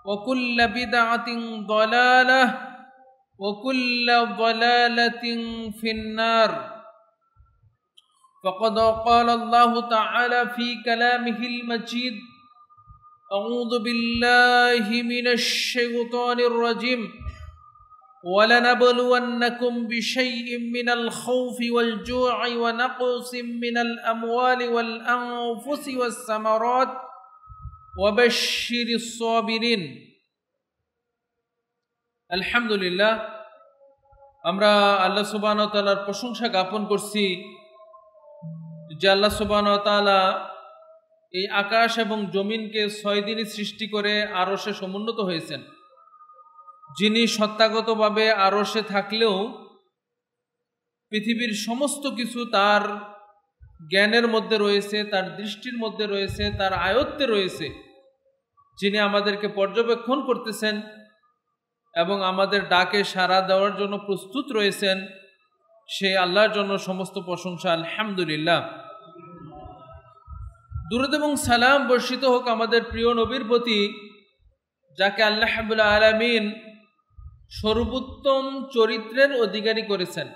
وكل بدعة ضلالة وكل ضلالة في النار فقد قال الله تعالى في كلامه المجيد أعوذ بالله من الشيطان الرجيم وَلَنَبْلُوَنَّكُمْ بِشَيْءٍ مِّنَ الْخَوْفِ وَالْجُوعِ وَنَقْصٍ مِّنَ الْأَمْوَالِ وَالْأَنفُسِ وَالثَّمَرَاتِ وَبَشِّرِ الصَّابِرِينَ আলহামদুলিল্লাহ, আমরা আল্লাহ সুবহানাহু ওয়া তাআলার প্রশংসা জ্ঞাপন করছি যে আল্লাহ সুবহানাহু ওয়া তাআলা এই আকাশ এবং জমিনকে 6 দিনে সৃষ্টি করে আরশে সমুন্নত হয়েছেন। যিনি সত্তাগতভাবে আরশে থাকলেও পৃথিবীর সমস্ত কিছু তার জ্ঞানের মধ্যে রয়েছে, তার দৃষ্টির মধ্যে রয়েছে, তার আয়ত্তে রয়েছে, যিনি আমাদেরকে পর্যবেক্ষণ করতেছেন এবং আমাদের ডাকে সাড়া দেওয়ার জন্য প্রস্তুত রয়েছেন, সেই আল্লাহর জন্য সমস্ত প্রশংসা। আলহামদুলিল্লাহ। দুরূদ এবং সালাম বর্ষিত হোক আমাদের প্রিয় নবীর প্রতি, যাকে আল্লাহ রাব্বুল আলামিন সর্বোত্তম চরিত্রের অধিকারী করেছেন।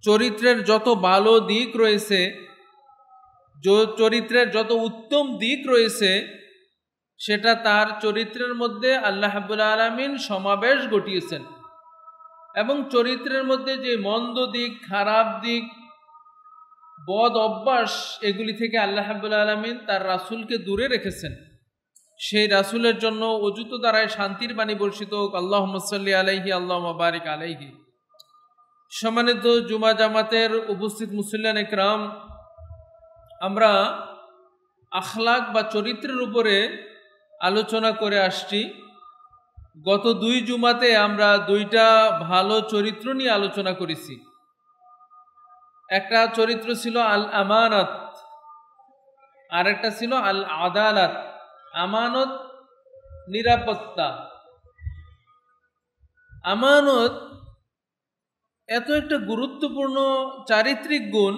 চরিত্রের যত ভালো দিক রয়েছে, চরিত্রের যত উত্তম দিক রয়েছে, সেটা তার চরিত্রের মধ্যে আল্লাহ রাব্বুল আলামিন সমাবেশ ঘটিয়েছেন। এবং চরিত্রের মধ্যে যে মন্দ দিক, খারাপ দিক, বদ অভ্যাস, এগুলি থেকে আল্লাহ রাব্বুল আলামিন তার রাসূলকে দূরে রেখেছেন। সেই রাসূলের জন্য অযুত দ্বারায় শান্তির বাণী বর্ষিত হোক। আল্লাহুম্মা সাল্লি আলাইহি আল্লাহুম্মা বারিক আলাইহি। সম্মানিত জুমা জামাতের উপস্থিত মুসল্লিয়ান ইকরাম, আমরা আখলাক বা চরিত্রের উপরে আলোচনা করে আসছি। গত 2 জুমাতে আমরা 2টা ভালো চরিত্র নিয়ে আলোচনা করেছি। একটা চরিত্র ছিল আল আমানাত, আর একটা ছিল আল আদালাত। আমানত, নিরাপত্তা। আমানত এত একটা গুরুত্বপূর্ণ চারিত্রিক গুণ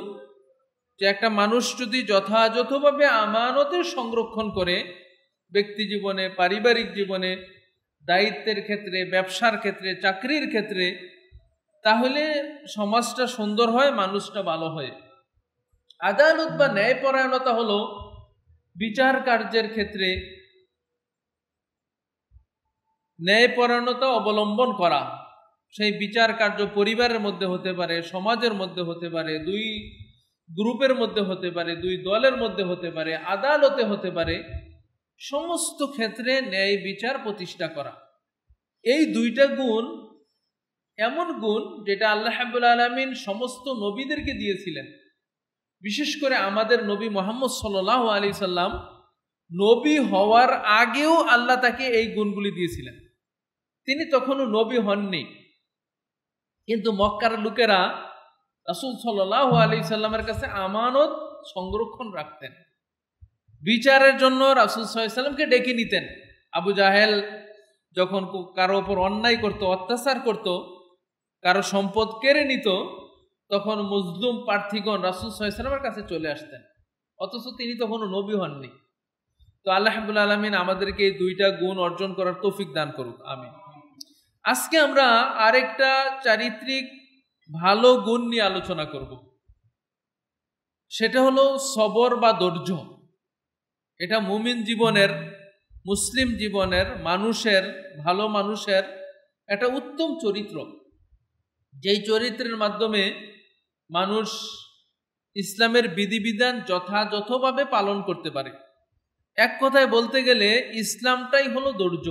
যে একটা মানুষ যদি যথাযথভাবে আমানতের সংরক্ষণ করে, ব্যক্তি জীবনে, পারিবারিক জীবনে, দায়িত্বের ক্ষেত্রে, ব্যবসার ক্ষেত্রে, চাকরির ক্ষেত্রে, তাহলে সমাজটা সুন্দর হয়, মানুষটা ভালো হয়। আদালত বা ন্যায়পরায়ণতা হলো বিচার কার্যের ক্ষেত্রে ন্যায়পরায়ণতা অবলম্বন করা। সেই বিচার কার্য পরিবারের মধ্যে হতে পারে, সমাজের মধ্যে হতে পারে, 2 গ্রুপের মধ্যে হতে পারে, 2 দলের মধ্যে হতে পারে, আদালতে হতে পারে। সমস্ত ক্ষেত্রে ন্যায় বিচার প্রতিষ্ঠা করা। এই 2টা গুণ এমন গুণ যেটা আল্লাহ রাব্বুল আলামিন সমস্ত নবীদেরকে দিয়েছিলেন। বিশেষ করে আমাদের নবী মুহাম্মদ সাল্লাল্লাহু আলাইহি সাল্লাম নবী হওয়ার আগেও আল্লাহ তাকে এই গুণগুলি দিয়েছিলেন। তিনি তখনও নবী হননি, কিন্তু মক্কার লোকেরা রাসূল সাল্লাল্লাহু আলাইহি সাল্লামের কাছে আমানত সংরক্ষণ রাখতেন। বিচারের জন্য রাসূল সাল্লাল্লাহু আলাইহি সাল্লামকে ডেকে নিতেন। আবু জাহেল যখন কারো উপর অন্যায় করত, অত্যাচার করত, কারো সম্পদ কেড়ে নিত, তখন মজলুম প্রার্থীগণ রাসূল সাল্লাল্লাহু আলাইহি সাল্লামের কাছে চলে আসতেন, অথচ তিনি তখনও নবী হননি। তো আল্লাহ রাব্বুল আলামিন আমাদেরকে এই 2টা গুণ অর্জন করার তৌফিক দান করুক, আমিন। আজকে আমরা আরেকটা চারিত্রিক ভালো গুণ নিয়ে আলোচনা করব। সেটা হলো সবর বা ধৈর্য। এটা মুমিন জীবনের, মুসলিম জীবনের মানুষের, ভালো মানুষের একটা উত্তম চরিত্র, যেই চরিত্রের মাধ্যমে মানুষ ইসলামের বিধিবিধান যথাযথভাবে পালন করতে পারে। এক কথায় বলতে গেলে ইসলামটাই হলো ধৈর্য।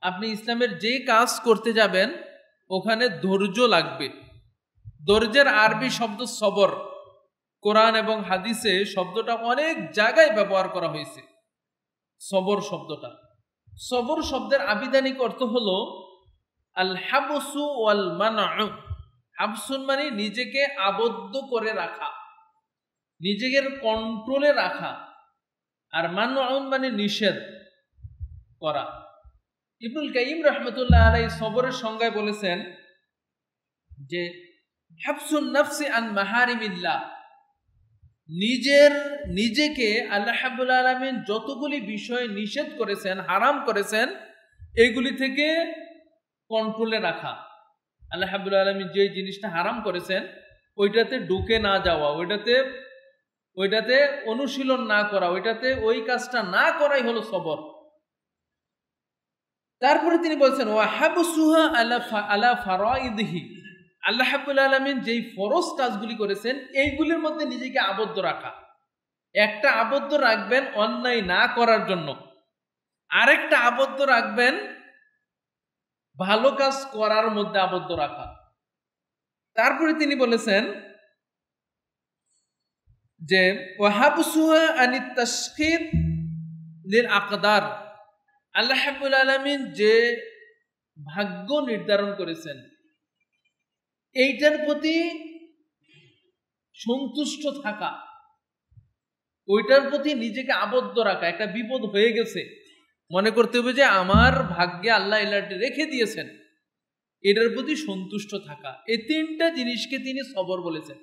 আপনি ইসলামের যে কাজ করতে যাবেন ওখানে ধৈর্য লাগবে। ধৈর্যের আরবি শব্দ সবর। কোরআন এবং হাদিসে শব্দটা অনেক জায়গায় ব্যবহার করা হয়েছে। সবর শব্দটা, সবর শব্দের আবিধানিক অর্থ হলো আল হাবসু ওয়াল মানউ। হাবসুন মানে নিজেকে আবদ্ধ করে রাখা, নিজের কন্ট্রোলে রাখা, আর মানউন মানে নিষেধ করা। ইবনুল কাইয়িম রাহমাতুল্লাহ আলাইহি সবরের সংজ্ঞায় বলেছেন যে হাবসুন নাফসি আন মাহারিমিল্লাহ, নিজেকে আল্লাহ রাব্বুল আলামিন যতগুলি বিষয় নিষেধ করেছেন, হারাম করেছেন, এইগুলি থেকে কন্ট্রোলে রাখা। আল্লাহ রাব্বুল আলামিন যে জিনিসটা হারাম করেছেন ওইটাতে ঢুকে না যাওয়া, ওইটাতে অনুশীলন না করা, ওইটাতে ওই কাজটা না করাই হলো সবর। তারপরে তিনি বলছেন ওয়াহাবসুহা আলা ফারাইদিহি, আল্লাহ রাব্বুল আলামিন যেই ফরজ কাজগুলি করেছেন এইগুলির মধ্যে নিজেকে আবদ্ধ রাখা। একটা আবদ্ধ রাখবেন অন্যায় না করার জন্য, আরেকটা আবদ্ধ রাখবেন ভালো কাজ করার মধ্যে আবদ্ধ রাখা। তারপরে তিনি বলেছেন যে ওয়াহাবসুহা আনিত তাশখীর লিল আকদার, আল্লাহ রাব্বুল আলামিন যে ভাগ্য নির্ধারণ করেছেন এইটার প্রতি সন্তুষ্ট থাকা, ওইটার প্রতি নিজেকে আবদ্ধ রাখা। একটা বিপদ হয়ে গেছে, মনে করতে হবে যে আমার ভাগ্যে আল্লাহ এলাটি রেখে দিয়েছেন, এটার প্রতি সন্তুষ্ট থাকা। এই তিনটা জিনিসকে তিনি সবর বলেছেন।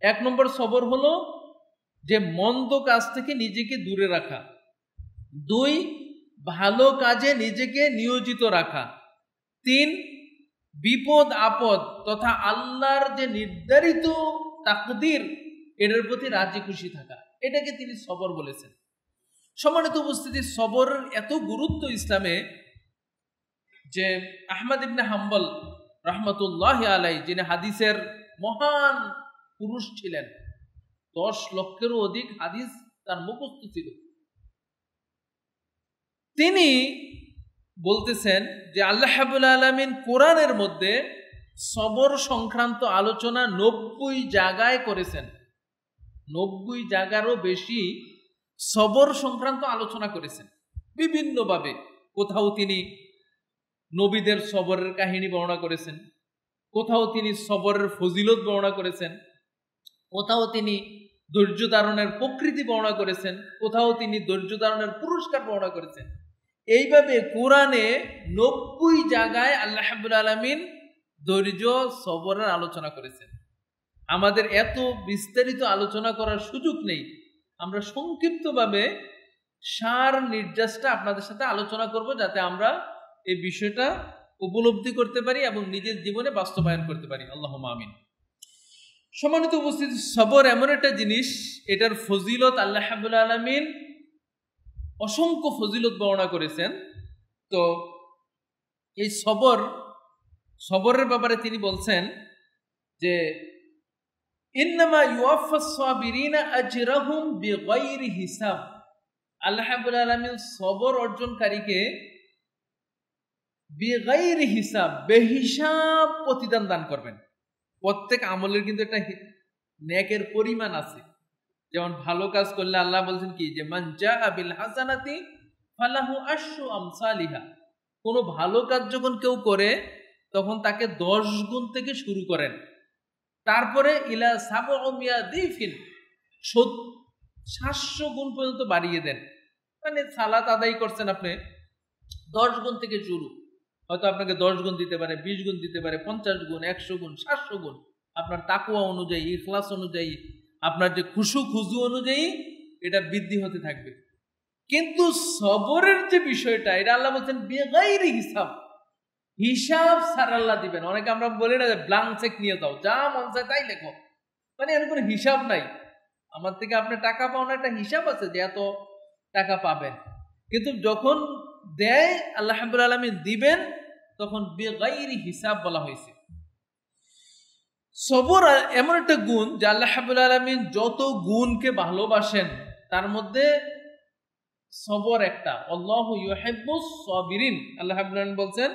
এক নম্বর সবর হলো যে মন্দ কাজ থেকে নিজেকে দূরে রাখা, দুই ভালো কাজে নিজেকে নিয়োজিত রাখা, তিন বিপদ আপদ তথা আল্লাহর যে নির্ধারিত তাকদীর এটার প্রতি রাজি খুশি থাকা, এটাকে তিনি সবর বলেছেন। সম্মানিত উপস্থিতি, সবরের এত গুরুত্ব ইসলামে যে আহমদ ইবনে হাম্বল রাহমাতুল্লাহ আলাইহি, যিনি হাদিসের মহান পুরুষ ছিলেন, 10 লক্ষেরও অধিক হাদিস তার মুখস্থ ছিল, তিনি বলতেছেন যে আল্লাহ রাব্বুল আলামিন কোরআনের মধ্যে সবর সংক্রান্ত আলোচনা 90 জায়গায় করেছেন। 90 জায়গারও বেশি সবর সংক্রান্ত আলোচনা করেছেন বিভিন্নভাবে। কোথাও তিনি নবীদের সবরের কাহিনী বর্ণনা করেছেন, কোথাও তিনি সবরের ফজিলত বর্ণনা করেছেন, কোথাও তিনি ধৈর্য ধারণের প্রকৃতি বর্ণনা করেছেন, কোথাও তিনি ধৈর্য ধারণের পুরস্কার বর্ণনা করেছেন। এইভাবে কোরআনে 90 জায়গায় আল্লাহ রাব্বুল আলামিন ধৈর্য সবরের আলোচনা করেছেন। আমাদের এত বিস্তারিত আলোচনা করার সুযোগ নেই, আমরা সংক্ষিপ্তভাবে সার নির্যাসটা আপনাদের সাথে আলোচনা করব, যাতে আমরা এই বিষয়টা উপলব্ধি করতে পারি এবং নিজের জীবনে বাস্তবায়ন করতে পারি। আল্লাহুম্মা আমিন। সম্মানিত উপস্থিতি, সবর এমন একটা জিনিস, এটার ফজিলত আল্লাহ রাব্বুল আলামিন অসংখ্য ফজিলত বর্ণনা করেছেন। তো এই সবরের ব্যাপারে তিনি বলছেন যে ইন্নামা ইউওয়াফাস সাবিরিনা আজরাহুম বিগাইরি হিসাব, আল্লাহ রাব্বুল আলামিন সবর অর্জনকারীকে বিগাইরি হিসাব, বেহিসাব প্রতিদান দান করবেন। প্রত্যেক আমলের কিন্তু একটা নেকের পরিমাণ আছে। যেমন ভালো কাজ করলে আল্লাহ বলছেন কি, যে মান জাআ বিল হাসানাতি ফালাহু আশরু আমসালিহা, কোনো ভালো কাজ যখন কেউ করে তখন তাকে 10 গুণ থেকে শুরু করেন, তারপরে ইলা সাবউমিয়া দিফিন 700 গুণ পর্যন্ত বাড়িয়ে দেন। মানে সালাত আদায় করছেন আপনি, 10 গুণ থেকে শুরু, হয়তো আপনাকে 10 গুণ দিতে পারে, 20 গুণ দিতে পারে, 50 গুণ, 100 গুণ, 700 গুণ, আপনার তাকওয়া অনুযায়ী, ইখলাস অনুযায়ী, আপনার যে খুশু অনুযায়ী এটা বৃদ্ধি হতে থাকবে। কিন্তু সবরের যে বিষয়টা, এটা আল্লাহ বলছেন বেগাইরি হিসাব, হিসাব ছাড়া আল্লাহ দিবেন। অনেকে আমরা বলি না যে ব্ল্যাঙ্ক চেক নিয়ে যাও, যা মন চায় তাই লেখো, মানে এর কোনো হিসাব নাই। আমার থেকে আপনি টাকা পাওয়ার একটা হিসাব আছে যে এত টাকা পাবেন, কিন্তু যখন দেয় আল্লাহ রাব্বুল আলামিন দিবেন, তখন বেগাইরি হিসাব বলা হয়েছে। সবর এমন একটা গুণ যে আল্লাহ রাব্বুল আলামিন যত গুণকে ভালোবাসেন তার মধ্যে সবর একটা। আল্লাহু ইউহিব্বুস সাবিরিন, আল্লাহ রাব্বুল আলামিন বলছেন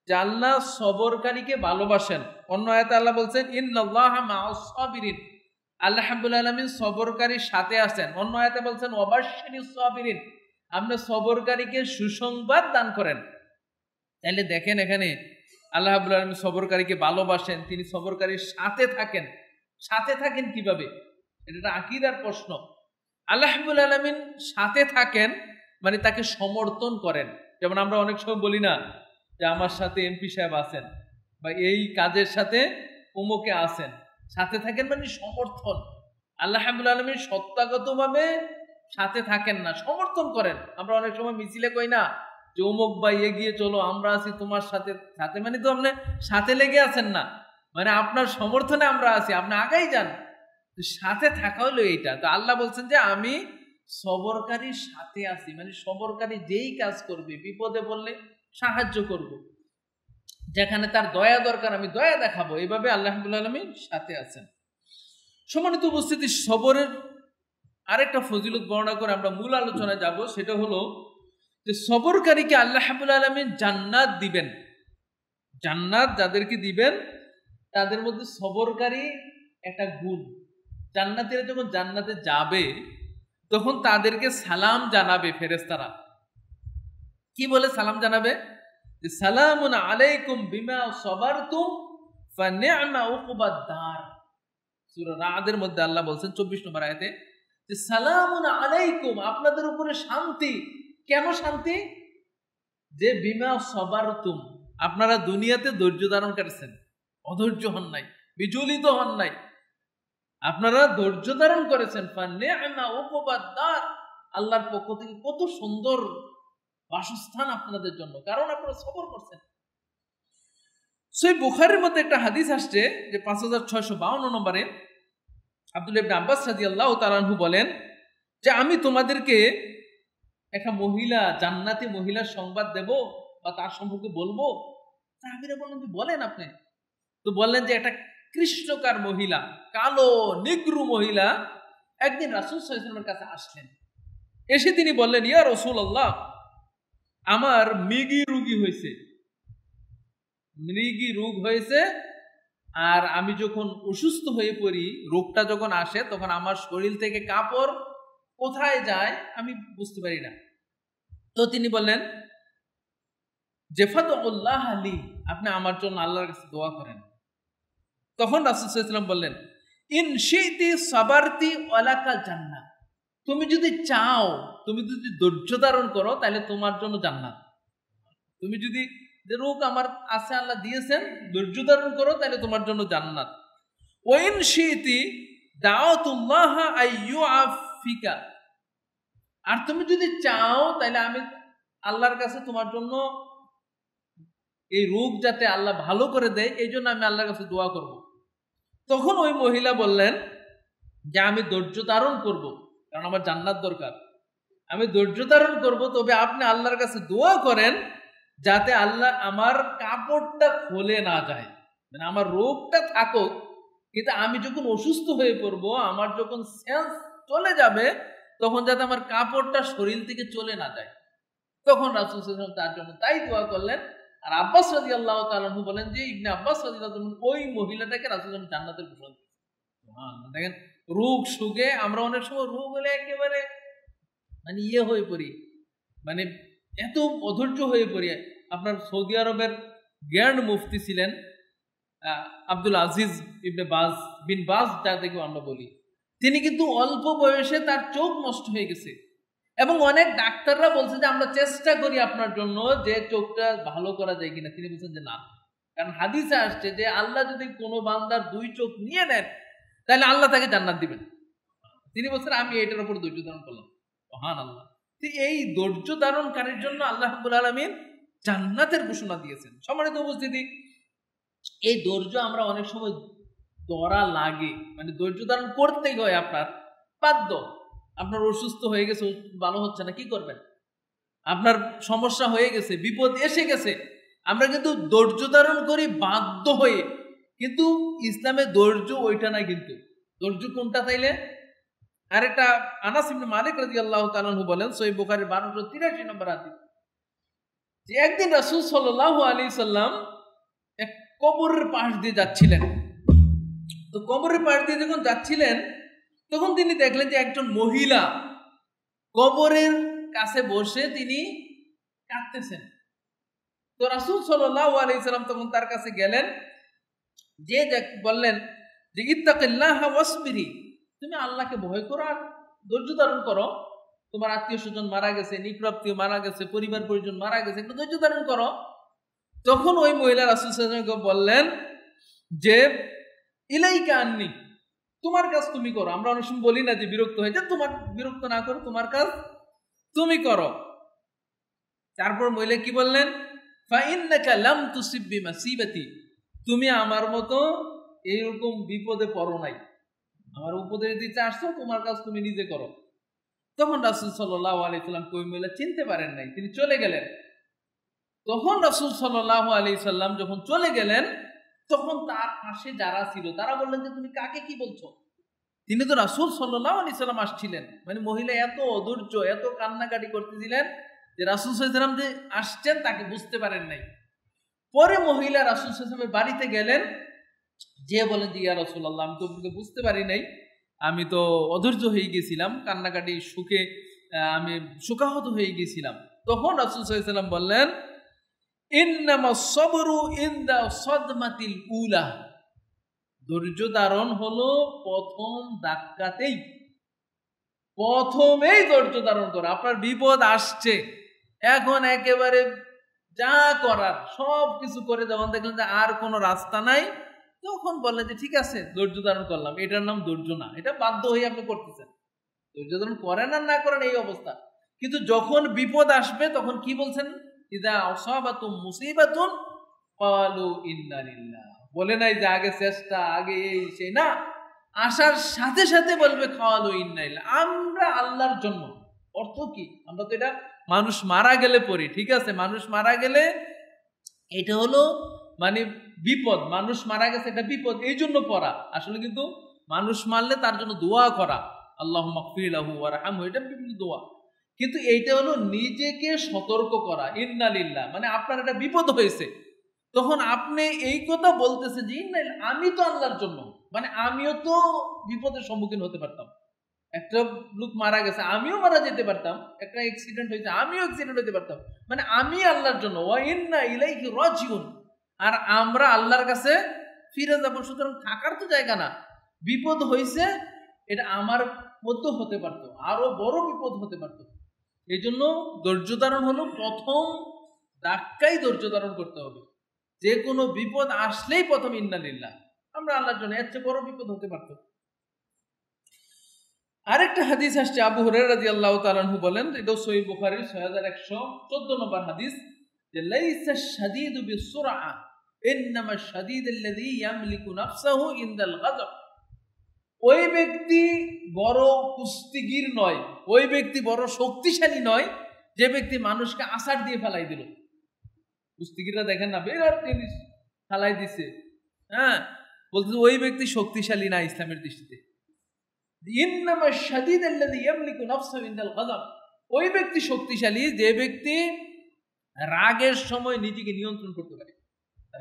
যে আল্লাহ সবরকারীকে ভালোবাসেন। অন্য আয়াতে আল্লাহ বলছেন ইন্নাল্লাহা মাআস সাবিরিন, আল্লাহ রাব্বুল আলামিন সবরকারীর সাথে আছেন। অন্য আয়াতে বলছেন ওয়াবাশশিরিস সাবিরিন, আপনি সবরকারীকে সুসংবাদ দান করেন। তাহলে দেখেন এখানে আল্লাহ রাব্বুল আলামিন সবরকারীকে ভালোবাসেন, তিনি সবরকারীর সাথে থাকেন। সাথে থাকেন কিভাবে? এটা আকীদার প্রশ্ন। আল্লাহ রাব্বুল আলামিন সাথে থাকেন মানে তাকে সমর্থন করেন। যেমন আমরা অনেক সময় বলি না যে আমার সাথে এমপি সাহেব আছেন বা এই কাজের সাথে অমুকে আছেন, সাথে থাকেন মানে সমর্থন। আল্লাহ রাব্বুল আলামিন সত্তাগতভাবে সাথে থাকেন না, সমর্থন করেন। আমরা অনেক সময় মিছিলে কই না যে অমুক ভাই এগিয়ে চলো, আমরা আছি তোমার সাথে। সাথে মানে তো আপনি সাথে লেগে আছেন না, মানে আপনার সমর্থনে আমরা আছি, আপনি আগাই যান। সাথে থাকা হলো এইটা। তো আল্লাহ বলছেন যে আমি সবরকারীর সাথে আছি, মানে সবরকারী যেই কাজ করবে, বিপদে বললে সাহায্য করব, যেখানে তার দয়া দরকার আমি দয়া দেখাবো। এইভাবে আল্লাহ রাব্বুল আলামিন সাথে আছেন। সম্মানিত উপস্থিতি, সবরের আরেকটা ফজিলত বর্ণনা করে আমরা মূল আলোচনায় যাব। সেটা হলো যে সবরকারীকে আল্লাহ রাব্বুল আলামিন জান্নাত দিবেন। জান্নাত যাদেরকে দিবেন তাদের মধ্যে সবরকারী একটা গুণ। জান্নাতীরা যখন জান্নাতে যাবে তখন তাদেরকে সালাম জানাবে ফেরেশতারা। কি বলে সালাম জানাবে? যে সালামুন আলাইকুম বিমা সাবারতুম ফানি'মা উকবাদ দার। সূরা রাদের মধ্যে আল্লাহ বলছেন 24 নম্বর আয়াতে যে সালামুন আলাইকুম, আপনাদের উপরে শান্তি। কেন শান্তি? যে বিমা সাবারতুম, আপনারা দুনিয়াতে ধৈর্য ধারণ করেছেন, অধৈর্য হন নাই, বিচলিত হন নাই, আপনারা ধৈর্য ধারণ করেছেন। ফানি'মা উকবাদ দার, আল্লাহর পক্ষ থেকে কত সুন্দর বাসস্থান আপনাদের জন্য, কারণ আপনারা সবর করছেন। সহিহ বুখারীর মধ্যে একটা হাদিস আসছে যে 5652 নম্বরে আব্দুল্লাহ ইবনে আব্বাস রাদিয়াল্লাহু তাআলা আনহু বলেন যে আমি তোমাদেরকে একটা মহিলা, জান্নাতি মহিলার সংবাদ দেব বা তার সম্পর্কে বলবো। সাহাবীরা বললেন যে বলেন আপনি। তো বললেন যে একটা কৃষ্ণকার মহিলা, কালো নিগ্রু মহিলা একদিন রাসূল সাল্লাল্লাহু আলাইহি ওয়াসাল্লামের কাছে আসলেন। এসে তিনি বললেন, ইয়া রাসূলুল্লাহ, আমার মৃগী রোগী হয়েছে, মৃগী রোগ হয়েছে, আর আমি যখন অসুস্থ হয়ে পড়ি, রোগটা যখন আসে তখন আমার শরীর থেকে কাপড় কোথায় যায় আমি বুঝতে পারি না। তো তিনি বললেন যে ফাদউল্লাহ আলী, আপনি আমার জন্য আল্লাহর কাছে দোয়া করেন। তখন রাসূল সাল্লাল্লাহু আলাইহি ওয়াসাল্লাম বললেন, ইন শি'তি সাবারতি ওয়ালাকা জান্নাহ, তুমি যদি চাও, তুমি যদি ধৈর্য ধারণ করো তাহলে তোমার জন্য জান্নাত। তুমি যদি, যে রোগ আমার আছে আল্লাহ দিয়েছেন, ধৈর্য ধারণ করো তাহলে তোমার জন্য জান্নাত। ওয়াইন শি'তি দাউতুল্লাহ আইয়ুআফিকা, আর তুমি যদি চাও তাহলে আমি আল্লাহর কাছে তোমার জন্য এই রোগ যাতে আল্লাহ ভালো করে দেয়, এই জন্য আমি আল্লাহর কাছে দোয়া করব। তখন ওই মহিলা বললেন যে আমি ধৈর্য ধারণ করব, কারণ আমার জান্নাত দরকার, আমি ধৈর্য ধারণ করব, তবে আপনি আল্লাহর কাছে দোয়া করেন যাতে আল্লাহ আমার কাপড়টা খুলে না যায়, মানে আমার রোগটা থাকুক, কিন্তু আমি যখন অসুস্থ হয়ে পড়বো, আমার যখন সেন্স চলে যাবে, তখন যাতে আমার কাপড়টা শরীর থেকে চলে না যায়। তখন রাসূল সাল্লাল্লাহু আলাইহি ওয়াসাল্লাম তার জন্য তাই দোয়া করলেন। আর আব্বাস রাদিয়াল্লাহু তাআলা আনহু বলেন যে ইবনে আব্বাস রাদিয়াল্লাহু তাআলা ওই মহিলাটাকে রাসূল সাল্লাল্লাহু জান্নাতের ঘোষণা দিয়েছেন। সুবহানাল্লাহ। দেখেন, রোগ সুগে আমরা অনেক সময় রোগ হলে একেবারে মানে হয়ে পড়ি, মানে এত অধৈর্য হয়ে পড়ি। আপনার সৌদি আরবের গ্র্যান্ড মুফতি ছিলেন আব্দুল আজিজ ইবনে বাজ বিন বাজ, যাকে আমরা বলি। তিনি কিন্তু অল্প বয়সে তার চোখ নষ্ট হয়ে গেছে, এবং অনেক ডাক্তাররা বলছে যে আমরা চেষ্টা করি আপনার জন্য যে চোখটা ভালো করা যায় কিনা। তিনি বলছেন যে না, কারণ হাদিসে আসছে যে আল্লাহ যদি কোনো বান্দার দুই চোখ নিয়ে নেন তাহলে আল্লাহ তাকে জান্নাত দিবেন। তিনি বলছেন আমি এটার উপর ধৈর্য ধারণ করলাম। সুবহানাল্লাহ। এই ধৈর্য ধারণকারীর জন্য আল্লাহ রাব্বুল আলামিন জান্নাতের ঘোষণা দিয়েছেন। সম্মানিত উপস্থিতি, এই ধৈর্য আমরা অনেক সময় ধরা লাগে, মানে ধৈর্য ধারণ করতেই হয়, আপনার বাধ্য। আপনার অসুস্থ হয়ে গেছে, ভালো হচ্ছে না, কি করবেন? আপনার সমস্যা হয়ে গেছে, বিপদ এসে গেছে, আমরা কিন্তু ধৈর্য ধারণ করি বাধ্য হয়ে। কিন্তু ইসলামে ধৈর্য ওইটা না, কিন্তু ধৈর্য কোনটা তাইলে? আরেকটা আনাস ইবনে মালিক রাদিয়াল্লাহু তাআলা আনহু বলেন, সহিহ বুখারী 1283 নম্বর হাদিস, যে একদিন রাসূল সাল্লাল্লাহু আলাইহি সাল্লাম এক কবরের পাশ দিয়ে যাচ্ছিলেন। তো কবরের পাশ দিয়ে যখন যাচ্ছিলেন তখন তিনি দেখলেন যে একজন মহিলা কবরের কাছে বসে তিনি কাঁদতেছেন। তো রাসূল সাল্লাল্লাহু আলাইহি সাল্লাম তখন তার কাছে গেলেন, যে বললেন যে ইত্তাকিল্লাহ ওয়াসবিরি, তুমি আল্লাহকে ভয় করো আর ধৈর্য ধারণ করো। তোমার আত্মীয় স্বজন মারা গেছে, নিকটাত্মীয় মারা গেছে, পরিবার পরিজন মারা গেছে, একটু ধৈর্য ধারণ করো। তখন ওই মহিলা রাসূল সাল্লাল্লাহু আলাইহি ওয়াসাল্লামকে বললেন যে ইলাইকা আন্নি, তোমার কাজ তুমি করো। আমরা অনেক সময় বলি না যে বিরক্ত হয়ে যায়, তোমার বিরক্ত না করো, তোমার কাজ তুমি করো। তারপর মহিলা কি বললেন, ফাইন্নাকা লাম তুসিব বিমাসিবাতি, তুমি আমার মতো এইরকম বিপদে পড়ো নাই, আমার উপদেশ দিতে আসছো, তোমার কাজ তুমি নিজে করো। তখন রাসূল সাল্লাল্লাহু আলাইহি সাল্লাম ওই মহিলা চিনতে পারেন নাই, তিনি চলে গেলেন। তখন রাসূল সাল্লাল্লাহু আলাইহি সাল্লাম যখন চলে গেলেন, তখন তার পাশে যারা ছিল তারা বললেন যে তুমি কাকে কি বলছো? তিনি তো রাসূল সাল্লাল্লাহু আলাইহি সাল্লাম আসছিলেন। মানে মহিলা এত অধৈর্য, এত কান্নাকাটি করতেছিলেন যে রাসূল সাল্লাল্লাহু আলাইহি সাল্লাম যে আসছেন তাকে বুঝতে পারেন নাই। পরে মহিলা রাসূল সাল্লাল্লাহু আলাইহি সাল্লামের বাড়িতে গেলেন, যে বলেন যে ইয়া রাসূলুল্লাহ, আমি তো বুঝতে পারি নাই, আমি তো অধৈর্য হয়ে গেছিলাম, কান্নাকাটি সুখে আমি শোকাহত হয়ে গেছিলাম। তখন রাসূল সাল্লাল্লাহু আলাইহি সাল্লাম বললেন, ইন্নামাস সাবরু ইনদা সাদমাতিল উলা, ধৈর্য ধারণ হলো প্রথম ধাক্কাতেই, প্রথমেই ধৈর্য ধারণ করা। আপনার বিপদ আসছে, এখন একেবারে যা করার সব কিছু করে যখন দেখলেন যে আর কোনো রাস্তা নাই, তখন বললেন যে ঠিক আছে ধৈর্য ধারণ করলাম, এটার নাম ধৈর্য না, এটা বাধ্য হয়ে আপনি করতেছেন। ধৈর্য ধারণ করেন আর না করেন এই অবস্থা। কিন্তু যখন বিপদ আসবে তখন কি বলছেন, ইদা আসাবাতুম মুসিবাতুন ক্বালু ইন্না লিল্লাহ, বলে নাই যে আগে চেষ্টা, আগে এই সেই, না, আসার সাথে সাথে বলবে ক্বালু ইন্না লিল্লাহ, আমরা আল্লাহর জন্য। অর্থ কি, আমরা তো এটা মানুষ মারা গেলে পড়ি, ঠিক আছে, মানুষ মারা গেলে এটা হলো মানে বিপদ, মানুষ মারা গেছে এটা বিপদ, এই জন্য পড়া। আসলে কিন্তু মানুষ মারলে তার জন্য দোয়া করা, আল্লাহুম্মা গফির লাহু ওয়ারহামহু, এটা বিভিন্ন দোয়া। কিন্তু এইটা হলো নিজেকে সতর্ক করা, ইন্না লিল্লাহ, মানে আপনার একটা বিপদ হয়েছে, তখন আপনি এই কথা বলতেছেন যে ইন্না লিল্লাহ, আমি তো আল্লাহর জন্য, মানে আমিও তো বিপদের সম্মুখীন হতে পারতাম, একটা লোক মারা গেছে আমিও মারা যেতে পারতাম, একটা অ্যাক্সিডেন্ট হয়েছে আমিও অ্যাক্সিডেন্ট হতে পারতাম, মানে আমি আল্লাহর জন্য, ওয়া ইন্না ইলাইহি রাজিউন, আর আমরা আল্লাহর কাছে ফিরে যাব। সুতরাং থাকার তো জায়গা না, বিপদ হয়েছে, এটা আমার মধ্যে হতে পারতো, আরো বড় বিপদ হতে পারতো। এই জন্য ধৈর্য ধারণ হলো প্রথম ধাক্কাই, ধৈর্য ধারণ করতে হবে। যে কোনো বিপদ আসলেই প্রথম ইন্না লিল্লাহ, আমরা আল্লাহর জন্য, এর চেয়ে বড় বিপদ হতে পারতো। আরেকটা হাদিস আসছে, আবু হুরায়রা রাদিয়াল্লাহু তাআলা আনহু বলেন, এটাও সহিহ বুখারীর 6114 নম্বর হাদিস, যে লাইসা শাদীদু বিসুরআ ইন্নামা শাদীদুল্লাযী ইয়ামলিকু নাফসাহু ইনদাল গাযব, ওই ব্যক্তি বড় কুস্তিগীর নয়, ওই ব্যক্তি বড় শক্তিশালী নয় যে ব্যক্তি মানুষকে আছাড় দিয়ে ফেলাই দিল। কুস্তিগীররা দেখেন না, বিরাট জিনিস ফেলাই দিছে, হ্যাঁ, বলতে ওই ব্যক্তি শক্তিশালী না ইসলামের দৃষ্টিতে। ইন্নামা শাদীদুল্লাযী ইয়ামলিকু নাফসাহু ইনদাল গাযব, ওই ব্যক্তি শক্তিশালী যে ব্যক্তি রাগের সময় নিজেকে নিয়ন্ত্রণ করতে পারে।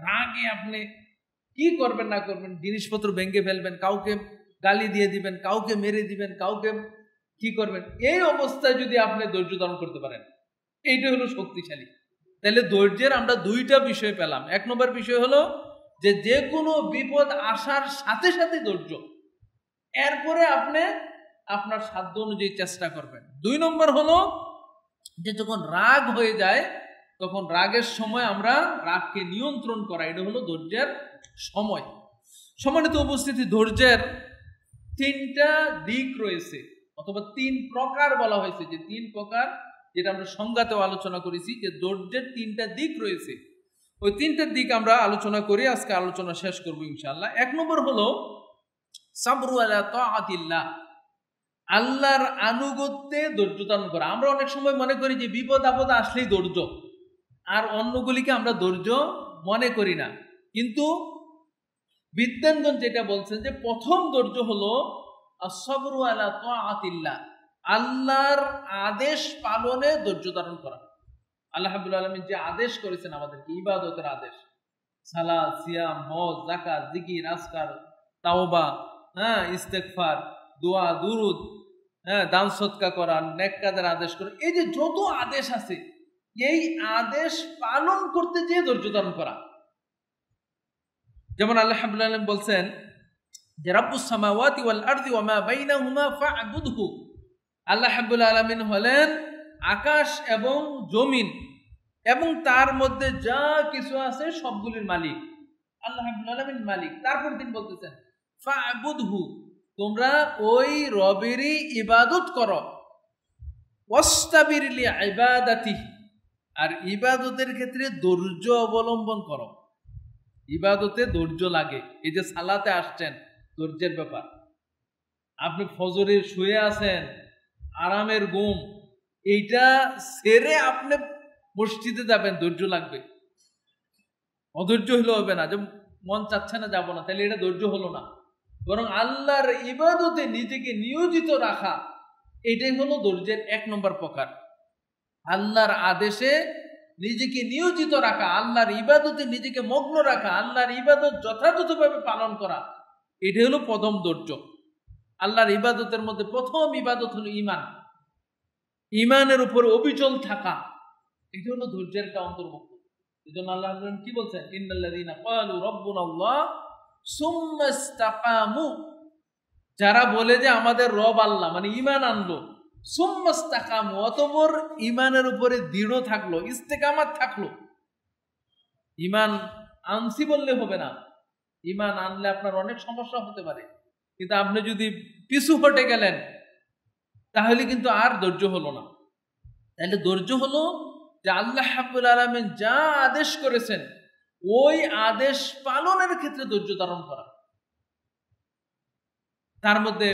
রাগে আপনি কি করবেন না করবেন, জিনিসপত্র ভেঙে ফেলবেন, কাউকে গালি দিয়ে দিবেন, কাউকে মেরে দিবেন, কাউকে কি করবেন, এই অবস্থায় যদি আপনি ধৈর্য ধারণ করতে পারেন, এইটা হলো শক্তিশালী। তাহলে ধৈর্যের আমরা দুইটা বিষয় পেলাম। এক নম্বর বিষয় হলো যে কোনো বিপদ আসার সাথে সাথে ধৈর্য, এরপরে আপনি আপনার সাধ্য অনুযায়ী চেষ্টা করবেন। দুই নম্বর হলো যে যখন রাগ হয়ে যায় তখন রাগের সময় আমরা রাগকে নিয়ন্ত্রণ করা, এটা হলো ধৈর্যের সময়। সম্মানিত উপস্থিতি, ধৈর্যের তিনটা দিক রয়েছে, অথবা তিন প্রকার বলা হয়েছে, যে তিন প্রকার, যেটা আমরা সংজ্ঞাতেও আলোচনা করেছি, যে ধৈর্যের তিনটা দিক রয়েছে। ওই তিনটা দিক আমরা আলোচনা করি, আজকে আলোচনা শেষ করবো ইনশাআল্লাহ। এক নম্বর হলো সাবরু আলা তাআতিল্লাহ, আল্লাহর আনুগত্যে ধৈর্য ধারণ করা। আমরা অনেক সময় মনে করি যে বিপদ আপদ আসলেই ধৈর্য, আর অন্যগুলিকে আমরা ধৈর্য মনে করি না। কিন্তু বিদ্যানগণ যেটা বলছেন যে প্রথম ধৈর্য হলো আসসাবরু আলা তাআতিল্লাহ, আল্লাহর আদেশ পালনে ধৈর্য ধারণ করা। আল্লাহ রাব্বুল আলামিন যে আদেশ করেছেন আমাদেরকে, ইবাদতের আদেশ, সালাত, সিয়াম, হজ, যাকাত, জিকির, আজকার, তাওবা, ইস্তেগফার, দোয়া, দুরুদ, দান সদকা করা, নেক কাজের আদেশ করা, এই যে যত আদেশ আছে, এই আদেশ পালন করতে যে ধৈর্য ধারণ করা। যেমন আল্লাহ রাব্বুল আলামিন বলছেন যে রাব্বুস সামাওয়াতি ওয়াল আরদি ওয়া মা বাইনাহুমা ফা'বুদহু, আল্লাহ রাব্বুল আলামিন হলেন আকাশ এবং জমিন এবং তার মধ্যে যা কিছু আছে সবগুলির মালিক। আল্লাহ রাব্বুল আলামিন মালিক। তারপর তিনি বলতেছেন ফা'বুদহু, তোমরা ওই রবেরই ইবাদত করো, ওয়াস্তাবির লিইবাদাতিহি, আর ইবাদতের ক্ষেত্রে ধৈর্য অবলম্বন করো। ইবাদতে ধৈর্য লাগে। এই যে সালাতে আসছেন, ধৈর্যের ব্যাপার। আপনি ফজরে শুয়ে আছেন, আরামের ঘুম, এইটা ছেড়ে আপনি মসজিদে যাবেন, ধৈর্য লাগবে। অধৈর্য হলে হবে না, যে মন চাচ্ছে না যাবো না, তাহলে এটা ধৈর্য হলো না। বরং আল্লাহর ইবাদতে নিজেকে নিয়োজিত রাখা, এটাই হলো ধৈর্যের 1 নম্বর প্রকার। আল্লাহর আদেশে নিজেকে নিয়োজিত রাখা, আল্লাহর ইবাদতে নিজেকে মগ্ন রাখা, আল্লাহর ইবাদত যথাযথভাবে পালন করা, এটাই হলো প্রথম ধৈর্য। আল্লাহর ইবাদতের মধ্যে প্রথম ইবাদত হলো ঈমান। ঈমানের উপর অবিচল থাকা, এটা হলো ধৈর্যের একটা অন্তর্ভুক্ত। এজন্য আল্লাহ কি বলছেন, ইন্নাল্লাযীনা ক্বালু রাব্বুনাল্লাহ সুম্মা ইসতাকামু, যারা বলে যে আমাদের রব আল্লাহ, মানে ঈমান আনলো, সুম্মা ইসতাকামু, অতঃপর ঈমানের উপরে দৃঢ় থাকলো, ইস্তেকামাত থাকলো। ঈমান আনছি বললে হবে না, ঈমান আনলে আপনার অনেক সমস্যা হতে পারে, কিন্তু আপনি যদি পিছু হটে গেলেন তাহলে কিন্তু আর ধৈর্য হলো না। তাহলে ধৈর্য হলো যে আল্লাহ রাব্বুল আলামিন যা আদেশ করেছেন ওই আদেশ পালনের ক্ষেত্রে ধৈর্য ধারণ করা। তার মধ্যে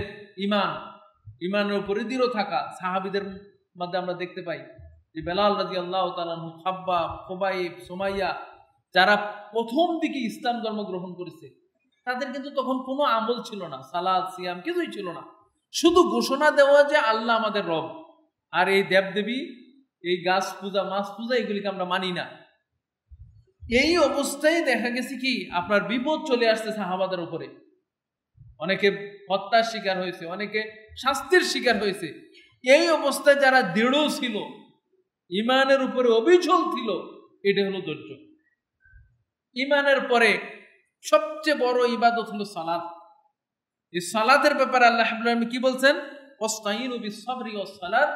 ঈমানের উপরে দৃঢ় থাকা। সাহাবীদের মধ্যে আমরা দেখতে পাই যে বেলাল রাদিয়াল্লাহু তাআলা আনহু, খাব্বাব, খুবাইব, সুমাইয়া, যারা প্রথম দিকে ইসলাম ধর্ম গ্রহণ করেছে, তাদের কিন্তু তখন কোনো আমল ছিল না, সালাত সিয়াম কিছুই ছিল না। শুধু ঘোষণা দেওয়া যে আল্লাহ আমাদের রব, আর এই দেবদেবী, এই গাছ পূজা, মাছ পূজা, এগুলিকে আমরা মানি না। এই অবস্থায় দেখা গেছে কি আপনার বিপদ চলে আসছে সাহাবাদের উপরে। অনেকে হত্যার শিকার হয়েছে, অনেকে শাস্তির শিকার হয়েছে। এই অবস্থায় যারা দৃঢ় ছিল, ঈমানের উপরে অবিচল ছিল, এটা হলো ধৈর্য। ঈমানের পরে সবচেয়ে বড় ইবাদত হলো সালাত। এই সালাতের ব্যাপারে আল্লাহ রাব্বুল আলামিন কি বলছেন, ওয়াস্তাঈনু বিস-সাবরি ওয়াস-সালাত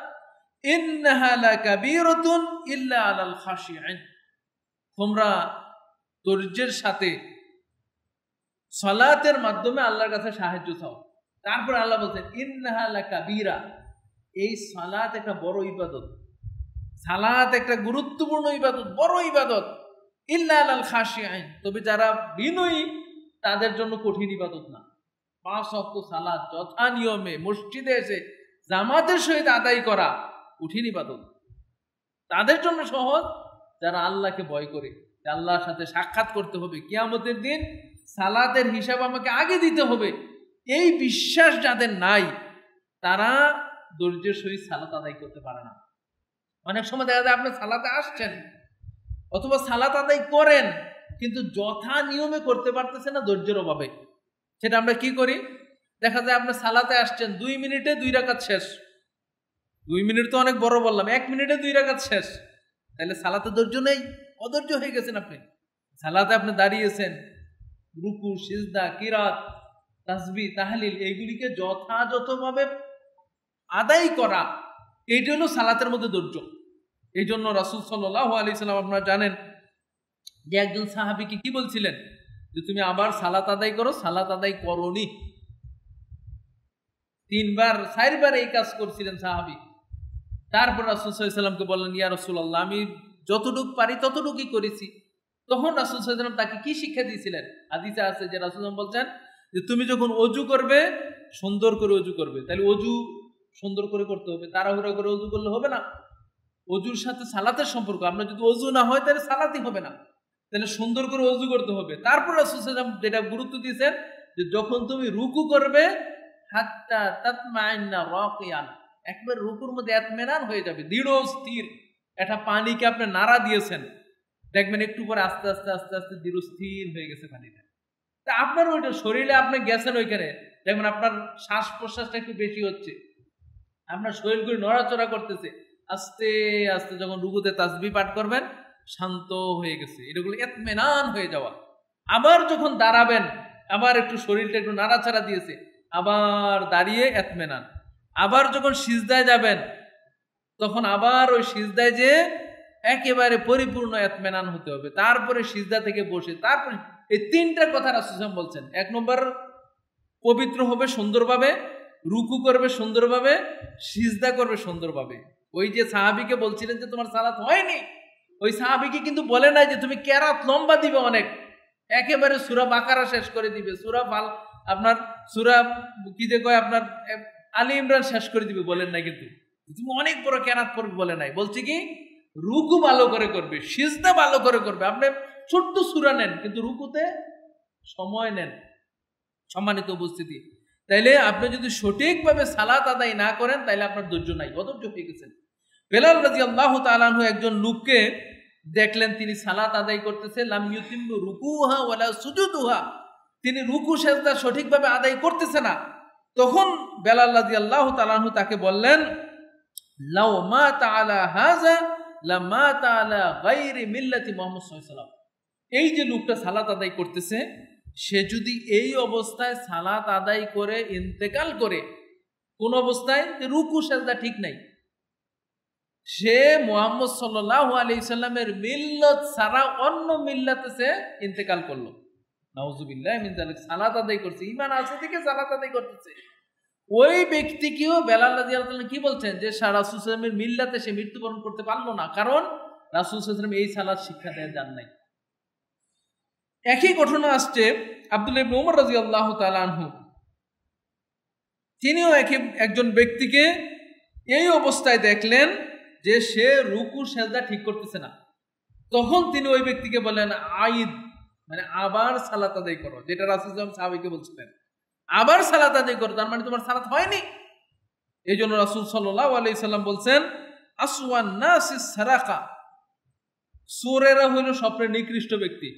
ইন্নাহা লাকাবীরাতুন ইল্লা আলাল খাশিঈন। তোমরা ধৈর্যের সাথে সালাতের মাধ্যমে আল্লাহর কাছে সাহায্য চাও। তারপর আল্লাহ বলছেন ইন্নাহা লাকাবীরা, এই সালাত একটা বড় ইবাদত, সালাত একটা গুরুত্বপূর্ণ ইবাদত, বড় ইবাদত। ইল্লা আলাল খাশিঈন, তবে যারা বিনয়ী তাদের জন্য কঠিন ইবাদত না। 5 ওয়াক্ত সালাত যথা নিয়মে মসজিদে এসে জামাতের সহিত আদায় করা কঠিন ইবাদত। তাদের জন্য সহজ যারা আল্লাহকে ভয় করে, আল্লাহর সাথে সাক্ষাৎ করতে হবে কিয়ামতের দিন, সালাতের হিসাব আমাকে আগে দিতে হবে, এই বিশ্বাস যাদের নাই তারা ধৈর্যের সহিত সালাত আদায় করতে পারে না। অনেক সময় দেখা যায় আপনি সালাতে আসছেন অথবা সালাত আদায় করেন, কিন্তু যথা নিয়মে করতে পারতেছেন না ধৈর্যের অভাবে। সেটা আমরা কি করি, দেখা যায় আপনি সালাতে আসছেন 2 মিনিটে 2 রাকাত শেষ। 2 মিনিট তো অনেক বড় বললাম, 1 মিনিটে 2 রাকাত শেষ। তাহলে সালাতে ধৈর্য নেই, অধৈর্য হয়ে গেছেন আপনি। সালাতে আপনি দাঁড়িয়েছেন, রুকু, সিজদা, কিরাত, তাসবিহ, তাহলিল, এইগুলিকে যথাযথভাবে আদায় করা, এইটা হলো সালাতের মধ্যে ধৈর্য। এই জন্য রাসূল সাল্লাল্লাহু আলাইহি সাল্লাম আপনারা জানেন যে একজন সাহাবীকে কি বলছিলেন, যে তুমি আবার সালাত আদায় করো, সালাত আদায় করোনি। 3 বার 4 বার এই কাজ করছিলেন সাহাবী। তারপর রাসূল সাল্লাল্লাহু আলাইহি সাল্লামকে বললেন, ইয়া রাসূলুল্লাহ, আমি যতটুকু পারি ততটুকুই করেছি। তখন রাসূল সাল্লাল্লাহু আলাইহি সাল্লাম তাকে কি শিক্ষা দিয়েছিলেন? হাদিসে আছে যে রাসূল বলছেন যে তুমি যখন ওযু করবে সুন্দর করে ওযু করবে। তাহলে ওযু সুন্দর করে করতে হবে, তাড়াহুড়া করে ওযু করলে হবে না। ওযুর সাথে সালাতের সম্পর্ক, আপনার যদি ওযু না হয় তাহলে সালাতই হবে না, তাহলে সুন্দর করে ওযু করতে হবে। তারপর রাসূল সাল্লাল্লাহু আলাইহি ওয়াসাল্লাম যেটা গুরুত্ব দিয়েছেন যে যখন তুমি রুকু করবে হাত্তা তাতমাইন্না রাকিয়ান, একবার রুকুর মধ্যে ইতমিনান হয়ে যাবে, দৃঢ় স্থির। একটা পানিকে আপনি নাড়া দিয়েছেন, দেখবেন একটু পরে আস্তে আস্তে আস্তে আস্তে দৃঢ় স্থির হয়ে গেছে পানিটা। তা আপনার ওইটা শরীরে আপনি গেছেন ওইখানে, দেখবেন আপনার শ্বাস প্রশ্বাসটা একটু বেশি হচ্ছে, আপনার শরীরগুলো নড়াচড়া করতেছে। আস্তে আস্তে যখন রুকুতে তাসবিহ পাঠ করবেন শান্ত হয়ে গেছে, এগুলো ইতমিনান হয়ে যাওয়া। আবার যখন দাঁড়াবেন, আবার একটু শরীরটা একটু নাড়াচাড়া দিয়েছে, আবার দাঁড়িয়ে ইতমিনান। আবার যখন সিজদায় যাবেন তখন আবার ওই সিজদায় যে একেবারে পরিপূর্ণ ইতমিনান হতে হবে, তারপরে সিজদা থেকে বসে, তারপরে এই 3টা কথা রাসূল সাল্লাল্লাহু আলাইহি ওয়াসাল্লাম বলছেন। 1 নম্বর পবিত্র হবে সুন্দরভাবে, রুকু করবে সুন্দরভাবে, সিজদা করবে সুন্দরভাবে। ওই যে সাহাবীকে বলছিলেন যে তোমার সালাত হয়নি, ওই সাহাবীকে কিন্তু বলে নাই যে তুমি কেরাত লম্বা দিবে অনেক, একেবারে সূরা বাকারা শেষ করে দিবে, আপনার সূরা কি যে কয় আপনার আলী ইমরান শেষ করে দিবে, বলেন নাই। কিন্তু তুমি অনেক বড় কেরাত পড়বে বলে নাই, বলছি কি রুকু ভালো করে করবে, সিজদা ভালো করে করবে। আপনি ছোট্ট সূরা নেন কিন্তু রুকুতে সময় নেন। সম্মানিত উপস্থিতি, তাইলে আপনি যদি সঠিকভাবে সালাত আদায় না করেন তাইলে আপনার ধৈর্য নাই, অধৈর্য হয়ে গেছেন। বেলাল রাদিয়াল্লাহু তাআলা আনহু একজন লোককে দেখলেন তিনি সালাত আদায় করতেছে, লাম ইউতিম্মু রুকুহা ওয়ালা সুজুদুহা, তিনি রুকু সিজদা সঠিকভাবে আদায় করতেছে না। তখন বেলাল রাদিয়াল্লাহু তাআলা আনহু তাকে বললেন, লাউ মা তাআলা হাযা লামা তাআলা গায়রি মিল্লাতি মুহাম্মদ সাল্লাল্লাহু আলাইহি ওয়াসাল্লাম। এই যে লোকটা সালাত আদায় করতেছে, সে যদি এই অবস্থায় সালাত আদায় করে ইন্তেকাল করে, কোন অবস্থায় রুকু সিজদা ঠিক নাই, সে মুহাম্মদ সাল্লাল্লাহু আলাইহি সাল্লামের মিল্লাত ছাড়া অন্য মিল্লাতে সে ইন্তেকাল করলো। নাউজুবিল্লাহ মিন যালিক। সালাত আদায় করছে, ঈমান আছে থেকে সালাত আদায় করতেছে। ওই ব্যক্তিকেও বেলাল রাদিয়াল্লাহু আনহু কি বলছেন যে রাসূল সাল্লাল্লাহু আলাইহি ওয়াসাল্লামের মিল্লাতে সে মৃত্যুবরণ করতে পারলো না, কারণ রাসূল সাল্লাল্লাহু আলাইহি ওয়াসাল্লাম এই সালাত শিক্ষা দেন নাই। একই ঘটনা আসছে আব্দুল্লাহ ইবনে উমর রাদিয়াল্লাহু তাআলা আনহু, তিনিও একজন ব্যক্তিকে এই অবস্থায় দেখলেন যে সে রুকু সিজদা ঠিক করতেছে না। তখন তিনি ওই ব্যক্তিকে বললেন আইদ, মানে আবার সালাত আদায় করো, যেটা রাসূল সাল্লাল্লাহু আলাইহি ওয়াসাল্লাম সাহাবীকে বলছিলেন, আবার সালাত আদায় করো, তার মানে তোমার সালাত হয়নি। এই জন্য রাসূল সাল্লাল্লাহু আলাইহি সাল্লাম বলছেন আসওয়ান নাসিস সারাকা, চোরেরা হইল সবচেয়ে নিকৃষ্ট ব্যক্তি।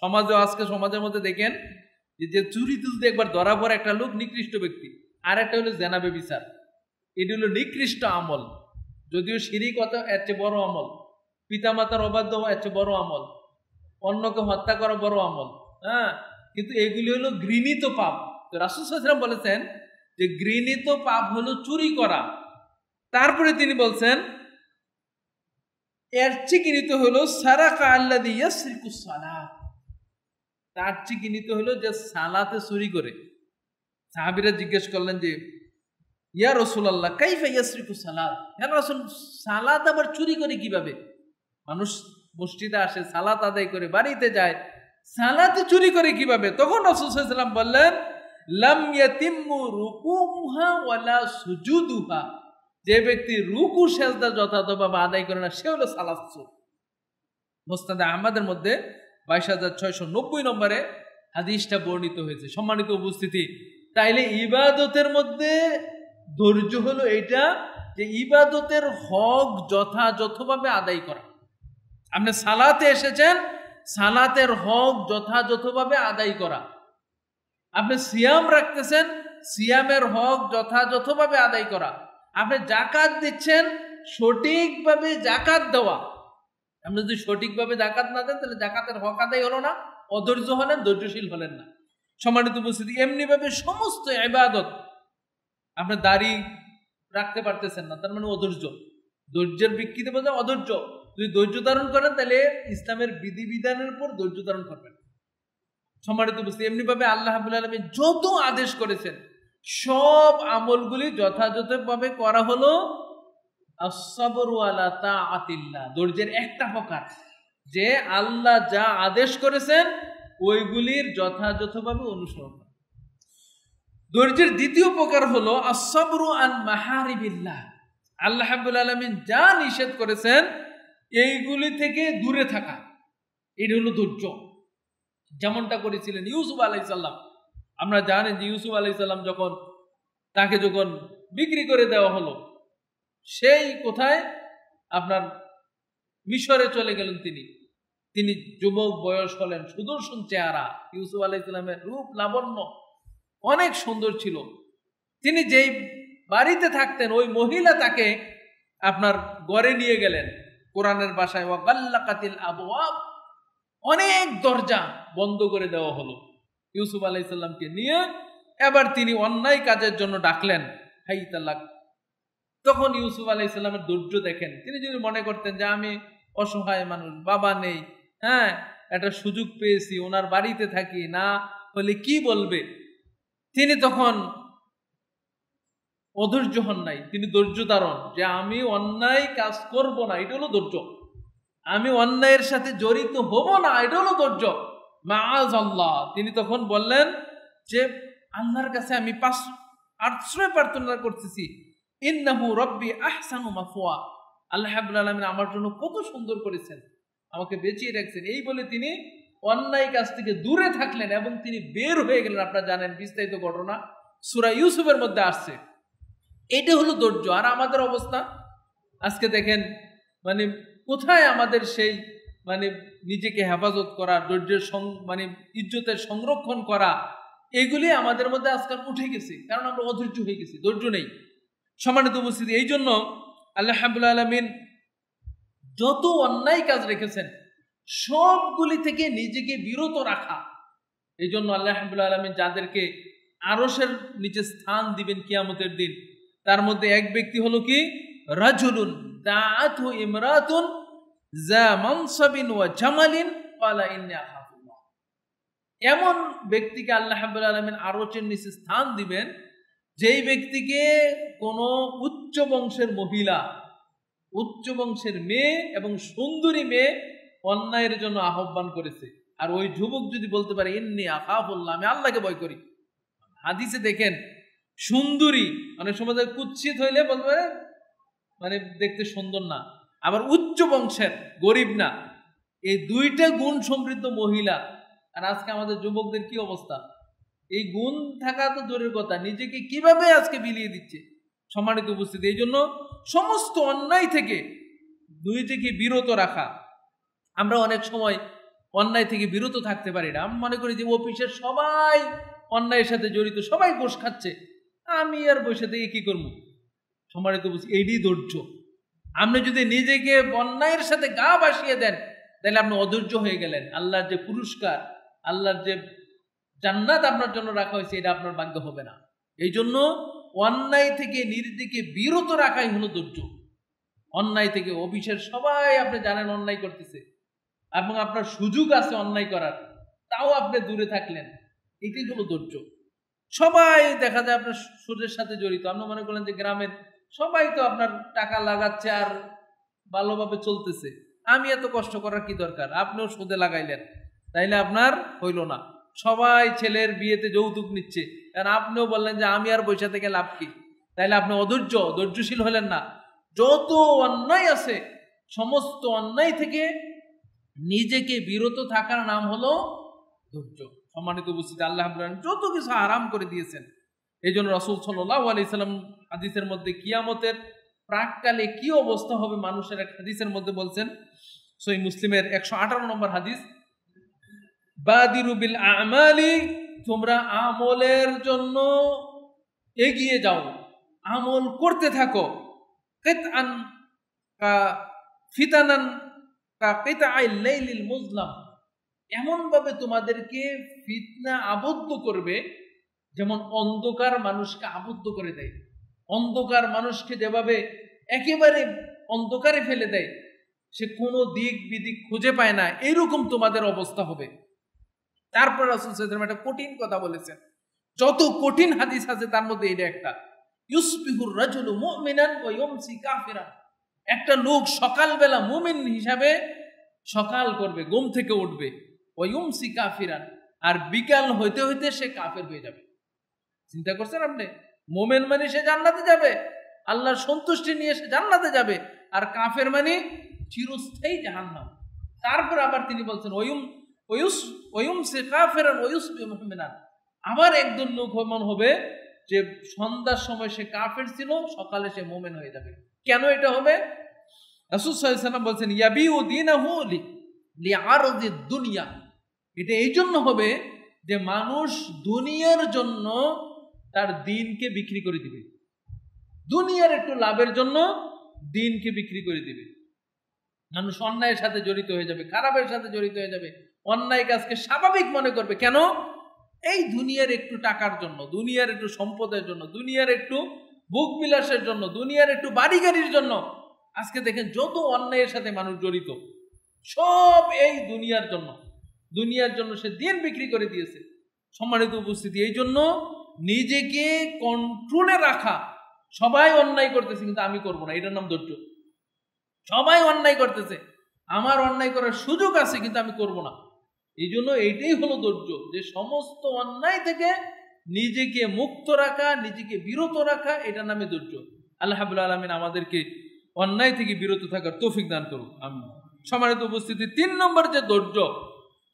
সমাজে আজকে সমাজের মধ্যে দেখেন যে চুরি তুলতে একবার ধরা পড়ে একটা লোক নিকৃষ্ট ব্যক্তি, আর একটা হলো জেনা ব্যভিচার, এটি হলো নিকৃষ্ট আমল। যদিও শিরিক এর চেয়ে বড় আমল, পিতামাতার অবাধ্য হওয়া এর চেয়ে বড় আমল, অন্যকে হত্যা করা বড় আমল, হ্যাঁ, কিন্তু এগুলি হলো ঘৃণিত পাপ। তো রাসূল সাল্লাল্লাহু আলাইহি ওয়াসাল্লাম বলেছেন যে ঘৃণিত পাপ হলো চুরি করা। তারপরে তিনি বলছেন এর চেয়ে ঘৃণিত হলো সারাকা আল্লাযী ইয়াসরিকুস সালাত, তার চেয়ে ঘৃণিত হলো যে সালাতে চুরি করে। সাহাবীরা জিজ্ঞেস করলেন যে ইয়া রাসূলুল্লাহ কাইফা ইয়াসরিকুস সালাত, হে রাসূল সালাত আবার চুরি করে কিভাবে? মানুষ মসজিদে আসে, সালাত আদায় করে বাড়িতে যায়, সালাতে চুরি করে কিভাবে? তখন রাসূল সাল্লাল্লাহু আলাইহি ওয়াসাল্লাম বললেন লাম ইয়াতিম্মু রুকুহা ওয়ালা সুজুদুহা, যে ব্যক্তি রুকু সিজদা যথাযথভাবে আদায় করে না সে হলো সালাত চোর। মুসনাদে আহমদের মধ্যে 22,690 নম্বরে হাদিসটা বর্ণিত হয়েছে। সম্মানিত উপস্থিতি, তাইলে ইবাদতের মধ্যে ধৈর্য হলো এটা যে ইবাদতের হক যথাযথভাবে আদায় করা। আপনি সালাতে এসেছেন, সালাতের হক যথাযথভাবে আদায় করা। আপনি সিয়াম রাখতেছেন, সিয়ামের হক যথাযথভাবে আদায় করা। আপনি যাকাত দিচ্ছেন, সঠিকভাবে যাকাত দেওয়া। আপনি যদি সঠিকভাবে যাকাত না দেন তাহলে যাকাতের হক আদায় হলো না, অধৈর্য হলেন, ধৈর্যশীল হলেন না। সম্মানিত উপস্থিতি, এমনিভাবে সমস্ত ইবাদত, আপনি দাড়ি রাখতে পারতেছেন না, তার মানে অধৈর্য। ধৈর্যের বিকৃতি বোঝা অধৈর্য। যদি ধৈর্য ধারণ করেন তাহলে ইসলামের বিধিবিধানের উপর ধৈর্য ধারণ করবেন। সম্মানিত উপস্থিতি, এমনিভাবে আল্লাহ রাব্বুল আলামিন যত আদেশ করেছেন সব আমলগুলি যথাযথভাবে করা হলো as-sabru ala ta'atillah, ধৈর্যের একটা প্রকার যে আল্লাহ যা আদেশ করেছেন ওইগুলির যথাযথভাবে অনুসরণ করা। ধৈর্যের দ্বিতীয় প্রকার হলো as-sabru an maharibillah, আল্লাহ রাব্বুল আলামিন যা নিষেধ করেছেন এইগুলি থেকে দূরে থাকা, এটা হলো ধৈর্য। যেমনটা করেছিলেন ইউসুফ আলাইহিস সালাম। আমরা জানেন যে ইউসুফ আলাইহিস সালাম তাকে যখন বিক্রি করে দেওয়া হলো, সেই কোথায় আপনার মিশরে চলে গেলেন। তিনি যুবক বয়স হলেন, সুদর্শন চেহারা, ইউসুফ আলাইহিস সালামের রূপ লাবণ্য অনেক সুন্দর ছিল। তিনি যেই বাড়িতে থাকতেন ওই মহিলা তাকে আপনার ঘরে নিয়ে গেলেন। কোরআনের ভাষায় ওয়া গাল্লাকাতিল আবওয়াব, অনেক দরজা বন্ধ করে দেওয়া হলো ইউসুফ আলাইহিস সালামকে নিয়ে। এবার তিনি অন্যায় কাজের জন্য ডাকলেন, হাই তালাক। তখন ইউসুফ আলাইহিস সালামের ধৈর্য দেখেন। তিনি যদি মনে করতেন যে আমি অসহায় মানুষ, বাবা নেই, হ্যাঁ, একটা সুযোগ পেয়েছি, ওনার বাড়িতে থাকি, না হলে কি বলবে, তিনি তখন অধৈর্য হন নাই, তিনি ধৈর্য ধারণ, যে আমি অন্যায় কাজ করব না, এটা হলো ধৈর্য। আমি অন্যায়ের সাথে জড়িত হব না, এটা হলো ধৈর্য। মাআযাল্লাহ, তিনি তখন বললেন যে আল্লাহর কাছে আমি আশ্রয় প্রার্থনা করতেছি, ইন্নাহু রব্বি আহসানু মাথওয়া, আল্লাহ রাব্বুল আলামিন আমার জন্য কত সুন্দর করেছেন, আমাকে বেঁচিয়ে রাখছেন। এই বলে তিনি অন্যায় কাজ থেকে দূরে থাকলেন এবং তিনি বের হয়ে গেলেন। আপনারা জানেন বিস্তারিত ঘটনা সূরা ইউসুফের মধ্যে আসছে। এটা হলো ধৈর্য। আর আমাদের অবস্থা আজকে দেখেন, মানে কোথায় আমাদের সেই মানে নিজেকে হেফাজত করা, ধৈর্যের মানে ইজ্জতের সংরক্ষণ করা, এগুলি আমাদের মধ্যে আজকাল উঠে গেছে, কারণ আমরা অধৈর্য হয়ে গেছি, ধৈর্য নেই। সম্মানিত উপস্থিতি, এই জন্য আল্লাহ রাব্বুল আলামিন যত অন্যায় কাজ রেখেছেন সবগুলি থেকে নিজেকে বিরত রাখা। এই জন্য আল্লাহ রাব্বুল আলামিন যাদেরকে আরশের নিচে স্থান দিবেন কিয়ামতের দিন, তার মধ্যে এক ব্যক্তি হলো কি, রাজুলুন দাআতহু ইমরাতুন যা মানসাবিন ওয়া জামালিন ক্বালা ইন্নী আখাফুল্লাহ। এমন ব্যক্তিকে আল্লাহ রাব্বুল আলামিন আরশের নিচে স্থান দিবেন, যেই ব্যক্তিকে কোনো উচ্চ বংশের মহিলা, উচ্চ বংশের মেয়ে এবং সুন্দরী মেয়ে অন্যায়ের জন্য আহ্বান করেছে। আর ওই যুবক যদি বলতে পারে ইন্নী আখাফুল্লাহ, আমি আল্লাহকে ভয় করি। হাদিসে দেখেন, সুন্দরী অনেক সময় কুৎসিত হইলে বলতে পারে মানে দেখতে সুন্দর না, আবার উচ্চ বংশের, গরিব না, এই দুইটা গুণ সমৃদ্ধ মহিলা। আর আজকে আমাদের যুবকদের কি অবস্থা, এই গুণ থাকা তো দূরের কথা, নিজেকে কিভাবে আজকে বিলিয়ে দিচ্ছে। সম্মানিত উপস্থিতি, এই জন্য সমস্ত অন্যায় থেকে নিজেকে বিরত রাখা। আমরা অনেক সময় অন্যায় থেকে বিরত থাকতে পারি না। আমি মনে করি যে অফিসের সবাই অন্যায়ের সাথে জড়িত, সবাই ঘুষ খাচ্ছে, আমি আর বসে থেকে কি করবো। সম্মানিত উপস্থিতি, এইটি ধৈর্য। আপনি যদি নিজেকে অন্যায়ের সাথে গা ভাসিয়ে দেন, তাহলে আপনি অধৈর্য হয়ে গেলেন। আল্লাহর যে পুরস্কার, আল্লাহর যে জান্নাত আপনার জন্য রাখা হয়েছে, এটা আপনার ভাগ্য হবে না। এই জন্য অন্যায় থেকে নিজেকে বিরত রাখাই হলো ধৈর্য। অন্যায় থেকে, অফিসের সবাই আপনি জানেন অন্যায় করতেছে এবং আপনার সুযোগ আছে অন্যায় করার, তাও আপনি দূরে থাকলেন, এটাই হলো ধৈর্য। সবাই দেখা যায় আপনার সুদের সাথে জড়িত। আপনি মনে করলেন যে গ্রামের সবাই তো আপনার টাকা লাগাচ্ছে আর ভালোভাবে চলতেছে, আমি এত কষ্ট করার কি দরকার, আপনিও সুদে লাগাইলেন, তাইলে আপনার হইল না। সবাই ছেলের বিয়েতে যৌতুক নিচ্ছে, কারণ আপনিও বললেন যে আমি আর পয়সা থেকে লাভ কি, তাইলে আপনি ধৈর্যশীল হলেন না। যত অন্যায় আছে সমস্ত অন্যায় থেকে নিজেকে বিরত থাকার নাম হলো ধৈর্য। সম্মানিত উপস্থিতি, আল্লাহ যত কিছু আরাম করে দিয়েছেন। এই জন্য রাসূল সাল্লাল্লাহু আলাইহি সাল্লাম হাদিসের মধ্যে কিয়ামতের প্রাককালে কি অবস্থা হবে মানুষের এক হাদিসের মধ্যে বলছেন, সহিহ মুসলিমের 118 নম্বর হাদিস, বাদিরু বিল আমালি, তোমরা আমলের জন্য এগিয়ে যাও, আমল করতে থাকো, কিতআন কা ফিতানান কা কিতআইল লাইলিল মুজলাম, এমন ভাবে তোমাদেরকে ফিতনা আবদ্ধ করবে যেমন অন্ধকার মানুষকে আবদ্ধ করে দেয়। অন্ধকার মানুষকে যেভাবে একেবারে অন্ধকারে ফেলে দেয়, সে কোনো দিক বিদিক খুঁজে পায় না, এইরকম তোমাদের অবস্থা হবে। তারপর রাসূল সাল্লাল্লাহু আলাইহি ওয়াসাল্লাম একটা কঠিন কথা বলেছেন, যত কঠিন হাদিস আছে তার মধ্যে এটা একটা, ইউসবিহুর রাজুলু মুমিনান ওয়া ইউমসি কাফিরান, একটা লোক সকালবেলা মুমিন হিসাবে সকাল করবে, ঘুম থেকে উঠবে, ওয়া ইউমসি কাফিরান, আর বিকাল হইতে হইতে সে কাফের হয়ে যাবে। চিন্তা করছেন আপনি, মুমিন মানে সে জান্নাতে যাবে, আল্লাহর সন্তুষ্টি নিয়ে সে জান্নাতে যাবে, আর কাফের মানে চিরস্থায়ী জাহান্নাম। তারপর আবার তিনি বলছেন ওয়ুমসি কাফিরান ওয়া ইউসবিহু মুমিনান, আবার একজন লোক এমন হবে যে সন্ধ্যার সময় সে কাফের ছিল, সকালে সে মুমিন হয়ে যাবে। কেন এটা হবে? রাসূল সাল্লাল্লাহু আলাইহি ওয়াসাল্লাম বলেছেন ইয়াবিউ দীনাহু লিআরদিদ দুনিয়া, এটা এই জন্য হবে যে মানুষ দুনিয়ার জন্য তার দিনকে বিক্রি করে দিবে, দুনিয়ার একটু লাভের জন্য দিনকে বিক্রি করে দিবে। মানুষ অন্যায়ের সাথে জড়িত হয়ে যাবে, খারাপের সাথে জড়িত হয়ে যাবে, অন্যায় কাজকে স্বাভাবিক মনে করবে। কেন? এই দুনিয়ার একটু টাকার জন্য, দুনিয়ার একটু সম্পদের জন্য, দুনিয়ার একটু ভোগ বিলাসের জন্য, দুনিয়ার একটু বাড়ি গাড়ির জন্য। আজকে দেখেন যত অন্যায়ের সাথে মানুষ জড়িত, সব এই দুনিয়ার জন্য, দুনিয়ার জন্য সে দিন বিক্রি করে দিয়েছে। সম্মানিত উপস্থিতি, এই জন্য নিজেকে কন্ট্রোলে রাখা। সবাই অন্যায় করতেছে কিন্তু আমি করব না, এটার নাম ধৈর্য। সবাই অন্যায় করতেছে, আমার অন্যায় করার সুযোগ আছে কিন্তু আমি করব না। এই জন্য এইটাই হলো ধৈর্য, যে সমস্ত অন্যায় থেকে নিজেকে মুক্ত রাখা, নিজেকে বিরত রাখা, এটার নামে ধৈর্য। আল্লাহ রাব্বুল আলামিন আমাদেরকে অন্যায় থেকে বিরত থাকার তৌফিক দান করুন। আমিন। সম্মানিত উপস্থিতি, 3 নম্বর যে ধৈর্য,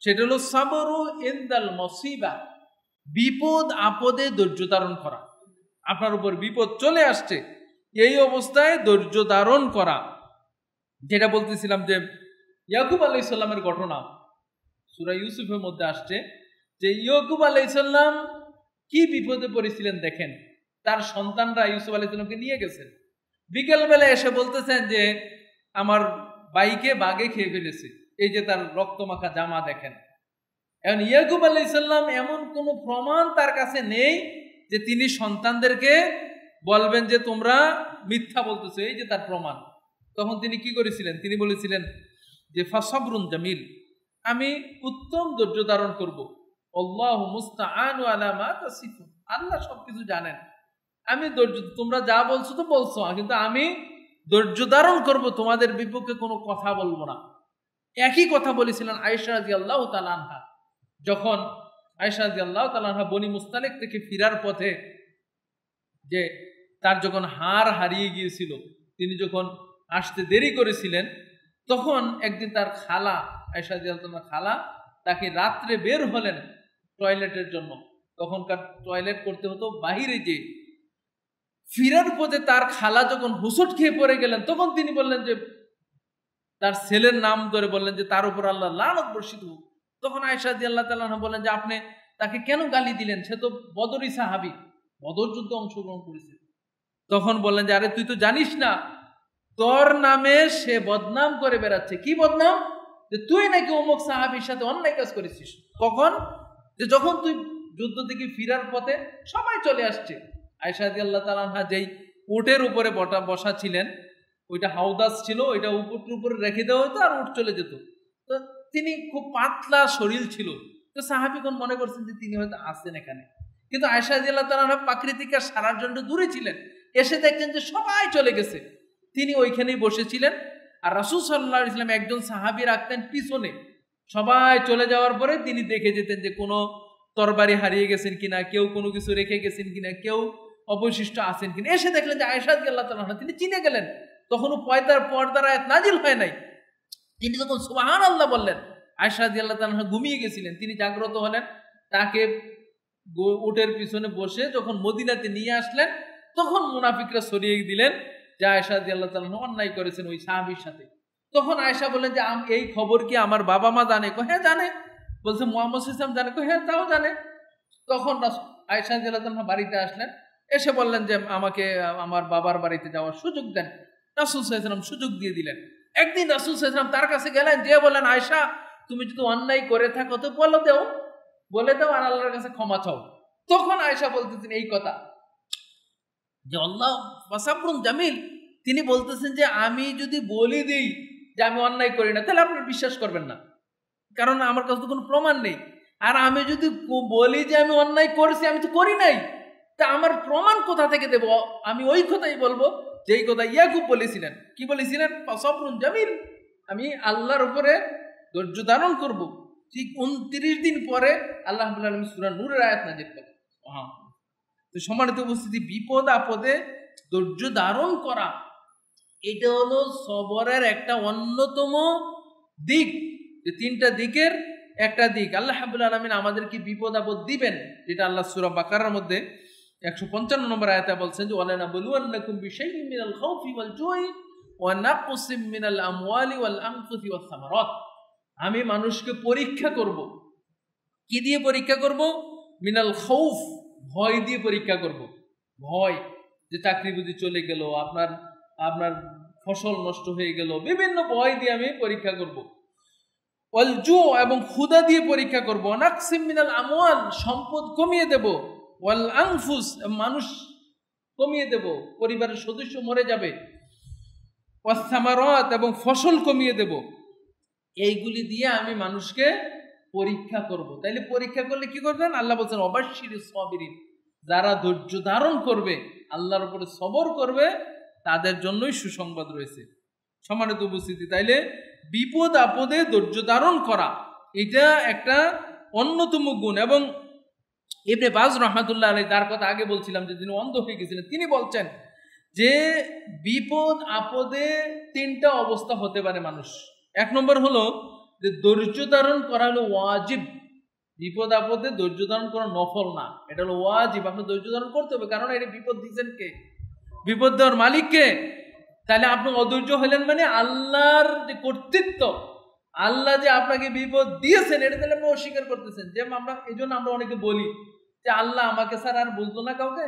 সেটা হলো সাবরু ইনদাল মুসিবা, বিপদ আপদে ধৈর্য ধারণ করা। আপনার উপর বিপদ চলে আসছে, এই অবস্থায় ধৈর্য ধারণ করা। যেটা বলতেছিলাম যে ইয়াকুব আলাইহিস সালামের ঘটনা সূরা ইউসুফের মধ্যে আসছে, যে ইয়াকুব আলাইহিস সালাম কি বিপদে পড়েছিলেন দেখেন। তার সন্তানরা ইউসুফ আলাইহিস সালামকে নিয়ে গেছেন, বিকেলবেলা এসে বলতেছেন যে আমার ভাইকে বাঘে খেয়ে ফেলেছে, এই যে তার রক্তমাখা জামা দেখেন। এখন ইয়াকুব আলাইহিস সালাম এমন কোনো প্রমাণ তার কাছে নেই যে তিনি সন্তানদেরকে বলবেন যে তোমরা মিথ্যা বলতেছো, এই যে তার প্রমাণ। তখন তিনি কি করেছিলেন? তিনি বলেছিলেন যে ফাসাবরুন জামিল, আমি উত্তম ধৈর্য ধারণ করব। আল্লাহু মুস্তাআনু আলা মা তাসিফুন, আল্লাহ সবকিছু জানেন। আমি ধৈর্য, তোমরা যা বলছো তো বলছো, কিন্তু আমি ধৈর্য ধারণ করব, তোমাদের বিপক্ষে কোনো কথা বলবো না। একই কথা বলেছিলেন আয়েশা রাদিয়াল্লাহু তাআলা আনহা। যখন আয়েশা রাদিয়াল্লাহু তাআলা আনহা বনি মুস্তালিক থেকে ফিরার পথে, যে তার যখন হাড় হারিয়ে গিয়েছিল, তিনি যখন আসতে দেরি করেছিলেন, তখন একদিন তার খালা, আয়েশা রাদিয়াল্লাহু তাআলা খালা, তাকে রাত্রে বের হলেন টয়লেটের জন্য। তখনকার টয়লেট করতে হতো বাহিরে গিয়ে। ফিরার পথে তার খালা যখন হুসুট খেয়ে পড়ে গেলেন, তখন তিনি বললেন যে, তার ছেলের নাম ধরে বললেন যে তার উপর আল্লাহ লানত বর্ষিত হোক। তখন আয়েশা রাদিয়াল্লাহু তাআলা আনহা বললেন যে আপনি তাকে কেন গালি দিলেন? সে তো বদরি সাহাবী, বদর যুদ্ধে অংশগ্রহণ করেছে। তখন বললেন যে আরে তুই তো জানিস না, তোর নামে সে বদনাম করে বেড়াচ্ছে। কি বদনাম? যে তুই নাকি অমুক সাহাবীর সাথে অন্যায় কাজ করেছিস। কখন? যে যখন তুই যুদ্ধ থেকে ফিরার পথে সবাই চলে আসছে। আয়েশা রাদিয়াল্লাহু তাআলা আনহা যেই উটের উপরে বসা ছিলেন, ওইটা হাউদাস ছিল, ওইটা উপরে রেখে দেওয়া হতো আর উট চলে যেত। তো তিনি খুব পাতলা শরীর ছিল, তো সাহাবীগণ মনে করছেন যে তিনি হয়তো আসছেন এখানে। কিন্তু আয়েশা রাদিয়াল্লাহু তাআলা আনহা প্রাকৃতিক আর সারার জন্য দূরে ছিলেন। এসে দেখছেন যে সবাই চলে গেছে, তিনি ওইখানেই বসেছিলেন। আর রাসূল সাল্লাল্লাহু আলাইহি ওয়াসাল্লাম একজন সাহাবী রাখতেন পিছনে। সবাই চলে যাওয়ার পরে তিনি দেখে যেতেন যে কোনো তরবারি হারিয়ে গেছেন কিনা, কেউ কোনো কিছু রেখে গেছেন কিনা, কেউ অবশিষ্ট আছেন কিনা। এসে দেখলেন যে আয়েশা রাদিয়াল্লাহু তাআলা আনহা, তিনি চিনে গেলেন। তখনও পর্দার আয়াত নাজিল হয় নাই। তিনি তখন সুবহানাল্লাহ বললেন। আয়েশা রাদিয়াল্লাহু তাআলা আনহা ঘুমিয়ে গেছিলেন, তিনি জাগ্রত হলেন। তাকে উটের পিছনে বসে যখন মদিনাতে নিয়ে আসলেন, তখন মুনাফিকরা সরিয়ে দিলেন যে আয়েশা রাদিয়াল্লাহু তাআলা আনহা অন্যায় করেছেন ওই সাহাবীর সাথে। তখন আয়েশা বললেন যে এই খবর কি আমার বাবা মা জানে? হ্যাঁ জানে। বলছে মুহাম্মদ সাল্লাল্লাহু আলাইহি ওয়াসাল্লাম জানে? হ্যাঁ তাও জানে। তখন আয়েশা রাদিয়াল্লাহু তাআলা বাড়িতে আসলেন, এসে বললেন যে আমাকে আমার বাবার বাড়িতে যাওয়ার সুযোগ দেন। রাসূল সাল্লাল্লাহু আলাইহি ওয়াসাল্লাম সুযোগ দিয়ে দিলেন। একদিন রাসূল সাল্লাল্লাহু আলাইহি ওয়াসাল্লাম তার কাছে গেলেন, যে বললেন আয়েশা তুমি যদি অন্যায় করে থাকো তো বলে দাও আর আল্লাহর কাছে ক্ষমা চাও। তখন আয়েশা বলতেছেন এই কথা যে আল্লাহ ওয়াসাবরুন জামিল, তিনি বলতেছেন যে আমি যদি বলে দিই যে আমি অন্যায় করি না, তাহলে আপনি বিশ্বাস করবেন না, কারণ আমার কাছে তো কোনো প্রমাণ নেই। আর আমি যদি বলি যে আমি অন্যায় করেছি, আমি তো করি নাই, তা আমার প্রমাণ কোথা থেকে দেব? আমি ওই কথাই বলবো যেই কথা ইয়াকুব বলেছিলেন। কি বলেছিলেন? ফাসাবরুন জামিল, আমি আল্লাহর উপরে ধৈর্য ধারণ করব। ঠিক 29 দিন পরে আল্লাহ রাব্বুল আলামিন সূরা নূরের আয়াত নাযিল করেন। তো সম্মানিত উপস্থিতি, বিপদ আপদে ধৈর্য ধারণ করা, এটা হলো সবরের একটা অন্যতম দিক, যে 3টা দিকের একটা দিক। আল্লাহ রাব্বুল আলামিন আমাদেরকে বিপদ আপদ দিবেন, যেটা আল্লাহ সূরা বাকারার মধ্যে 155 নম্বর আয়াতে বলছেন যে ওয়ালানাবলুওয়ান্নাকুম বিশাইইন মিনাল খাউফি ওয়াল জুই ওয়া নাকসিম মিনাল আমওয়ালি ওয়াল আনফুসি ওয়াস সামারাত। আমি মানুষকে পরীক্ষা করব। কি দিয়ে পরীক্ষা করব? মিনাল খাউফ, ভয় দিয়ে পরীক্ষা করব। ভয়, যে চাকরি বুঝি চলে গেল, আপনার ফসল নষ্ট হয়ে গেল, বিভিন্ন ভয় দিয়ে আমি পরীক্ষা করব। ওয়াল জু, এবং ক্ষুধা দিয়ে পরীক্ষা করব। নাকসিম মিনাল আমওয়াল, সম্পদ কমিয়ে দেব। ওয়াল আনফুস, মানুষ কমিয়ে দেব, পরিবারের সদস্য মরে যাবে। ওয়াস সামারাত, এবং ফসল কমিয়ে দেব। এইগুলি দিয়ে আমি মানুষকে পরীক্ষা করব। তাইলে পরীক্ষা করলে কি করবেন? আল্লাহ বলছেন অবাশশিরিস সাবিরিন, যারা ধৈর্য ধারণ করবে, আল্লাহর উপরে সবর করবে, তাদের জন্যই সুসংবাদ রয়েছে। সম্মানিত উপস্থিতি, তাইলে বিপদ আপদে ধৈর্য ধারণ করা এটা একটা অন্যতম গুণ। এবং ইবনে বাজ রহমাতুল্লাহ আলাইহি, তার কথা আগে বলছিলাম যে তিনি অন্ধ হয়ে গেছিলেন, তিনি বলছেন যে বিপদ আপদে তিনটা অবস্থা হতে পারে মানুষ। এক নম্বর হলো যে ধৈর্য ধারণ করা হলো ওয়াজিব। বিপদ আপদে ধৈর্য ধারণ করা নফল না, এটা হলো ওয়াজিব। আপনি ধৈর্য ধারণ করতে হবে, কারণ এটা বিপদ দিয়েছেন কে? বিপদ দেওয়ার মালিক কে? তাহলে আপনি অধৈর্য হলেন মানে আল্লাহর যে কর্তৃত্ব, আল্লাহ যে আপনাকে বিপদ দিয়েছেন, এটা তাহলে আপনি অস্বীকার করতেছেন। যেমন আমরা এই জন্য আমরা অনেকে বলি যে আল্লাহ আমাকে ছাড়া আর বুঝলো না কাউকে,